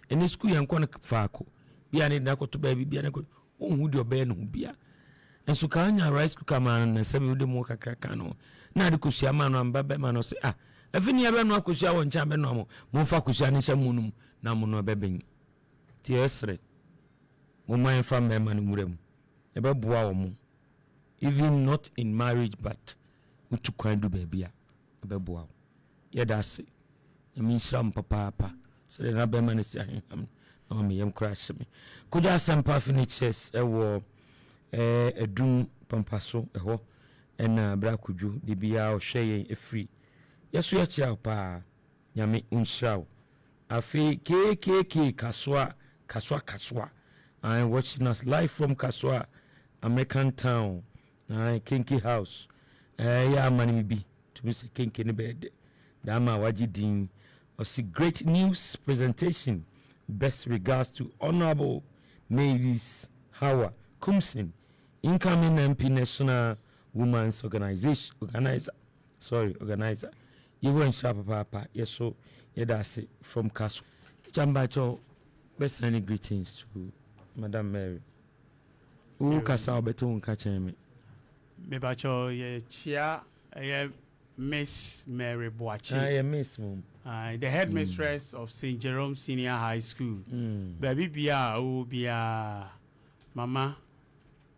ene school yankọ ne faako bia ne na koto ba bia ne ko onhu de obeye no bia enso ka anya rice cooker man na sabi de mu kakra ka no na de kusia man no amba be man no se afini ebe no akusia won cha be no mo mfa kusia ne hya munum na mo no beben ti esre mo man fa me man muram ebe boa wo mo even not in marriage but utu kwan do baby a ebe boa ye da se yami shram papa so de na be man si aham no me yem crash me kuja sampa furnitures ewo edum pampaso eho ena bra kuju de bia o hweye efri yeso ya chia pa nyame unshraw afi KKK kaswa I watching us live from Kaswa American Town Kinky House ya mani bi to me say Kinky ne bed dama wajidin was great news presentation. Best regards to Honorable Mavis Hawa Kumsin, incoming MP National Women's Organizer. You went sharp papa. Yes, so yeah, that's it from Castle. Jambacho, best any greetings to Madam Mary. Who Castle beton catching me? Mebacho, ye chia, Miss Mary Boachi. I miss mum. The headmistress of St. Jerome Senior High School. Baby bia o bia mama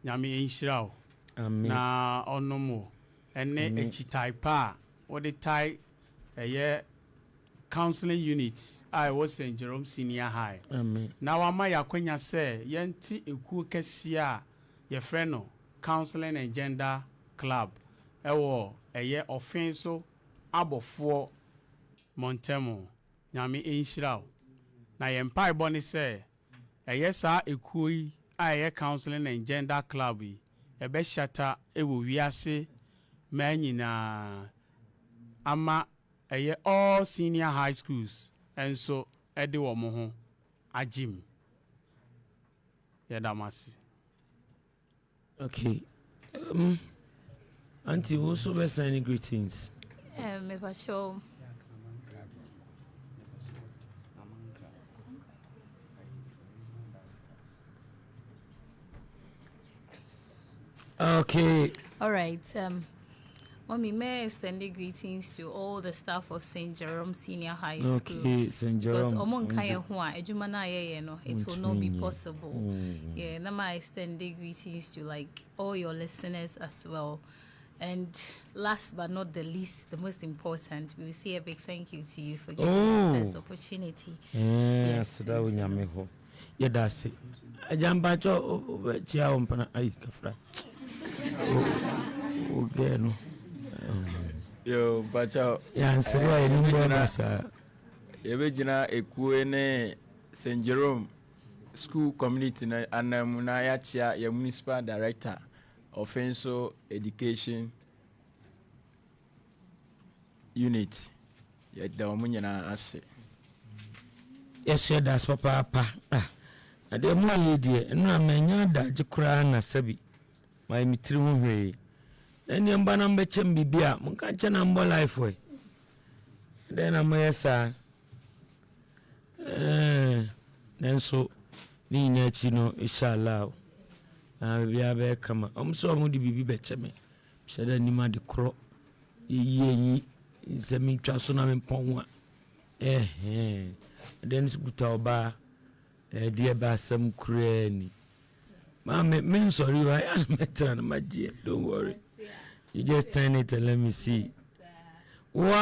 nyame enhyira na onomo ene echitai pa what the tie counseling unit I was St. Jerome Senior High. Na wama yakwenya se yenti ekuo kese a ye freno counseling and gender club ewo Offinso Abofour Montemo nyame enhyira na ye mpai boni se sa ekuo yi counseling and gender club yi ebe shata ewo wiase manyina ama all senior high schools and so ede wo mo ho agim ye damasi. Okay. Auntie, also best any greetings. Make a show. Okay. All right. Mommy, may I extend the greetings to all the staff of St. Jerome Senior High School. Okay, St. Jerome. It will not be possible. Yeah, now I extend the greetings to like all your listeners as well. And last but not the least, the most important, we will say a big thank you to you for giving us this opportunity. Yes, so that we are yeah, that's it. I jump back to Chia Umpana. I kafra. Okay, no. Yo, bacha. Yeah, so I remember, sir. Ebejina Ekuene St. Jerome School Community and Munayachia, your municipal director, Offinso Education Unit. Yet the Omunyana Ase. Yes, sir, that's papa. I don't know, dear, and no man, that you cry na sabi. My mitru way. Then you banam betchem bibia, Munkacha number life way. Then I'm a sir. Then so, Nina Chino, inshallah. We have a come. So moody be better me. Said any the crow. Ye, is a me trasuna in Pongwa. Then it's good to bar. Dear Bassam Cranny. Mamma, sorry, I am better than my dear. Don't worry. You just turn it and let me see. Wow!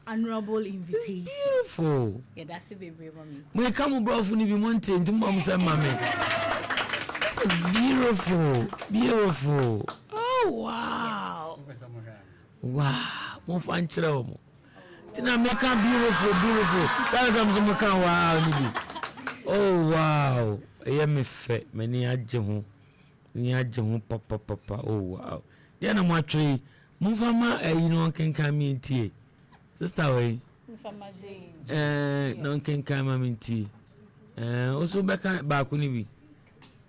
Honorable invitation. Beautiful. Yeah, that's a baby, mommy. We come bro for be wanting to mom say mommy. This is beautiful. Beautiful. Oh wow. Wow. Mo fan chira mo. Tina make beautiful, beautiful. Say some make wow ni bi. Oh wow. Eya me fe, me ni agye ho. Ni agye ho papa. Oh wow. Dia na mo atwe. Mo fa ma you know kenkan mi ntie. Sister way. No kenkan ma mi ntie. Also beka ba ku ni bi.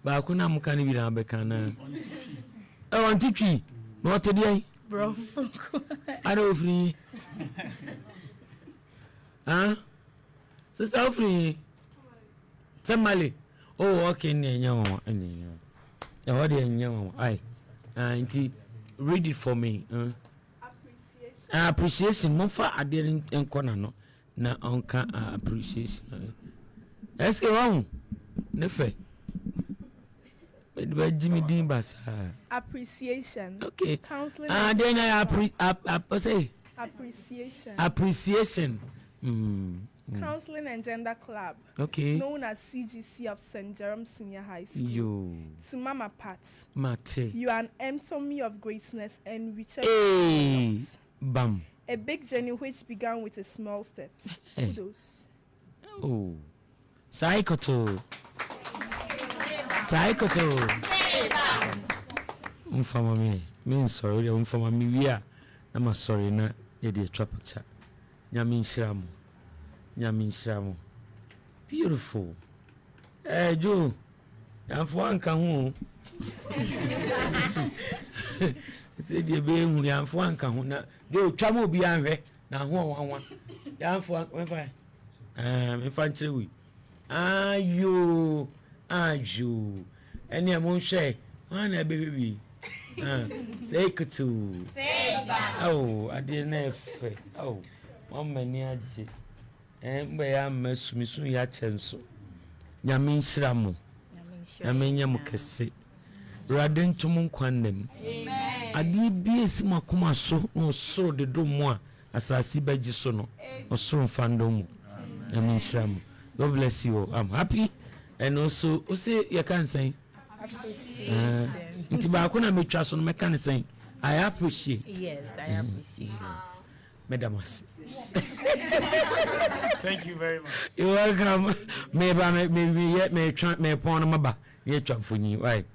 Ba ku na mo kan bi na beka na. Want titwi. No to dey. Bro. I don't free. Huh? Sister free. Somebody. Oh, okay, no. What do you read it for me. Appreciation. Mofa I didn't corner no. Na onka appreciation. Eske wrong. Nefe. Jimmy Dimbas. Appreciation. Okay. Counseling. Then I say appreciation. Counseling and Gender Club, okay, known as CGC of St. Jerome Senior High School. Yo. To Mama Pat, Mate. You are an epitome of greatness and riches. Hey, bam. A big journey which began with a small steps. Hey. Kudos. Oh, Psychoto. Umfama me sorry, umfama me we are. I'm sorry na ye dey trap picture. Nyamin shamo. Beautiful. Joe. I'm for anka hu. Say the be hu ya for anka hu na. Joe twamo bi anhwe na ho wanwan. Ya for me fa nchire wi. Ayo. Eni amon hwe. Wana be bi. Say kutu. Say ba. Oh, I didn't have. Oh, mama ni aje. Mbe ya masumisu ya chenso. Nyame nhyira mo. Nyame nya mo kese. Rade ntum nkwannem. Amen. Ade bi esi makoma so no soro de do mo a asasi baji so no. Osoro fando mo. Nyame nhyira mo. God bless you. I'm happy and also you can say nti ba ko na metwa so no me kan say I appreciate. Yes, I appreciate. Madam. Thank you very much. You're welcome. Maybe me pon maba. Ye twa for you. Right.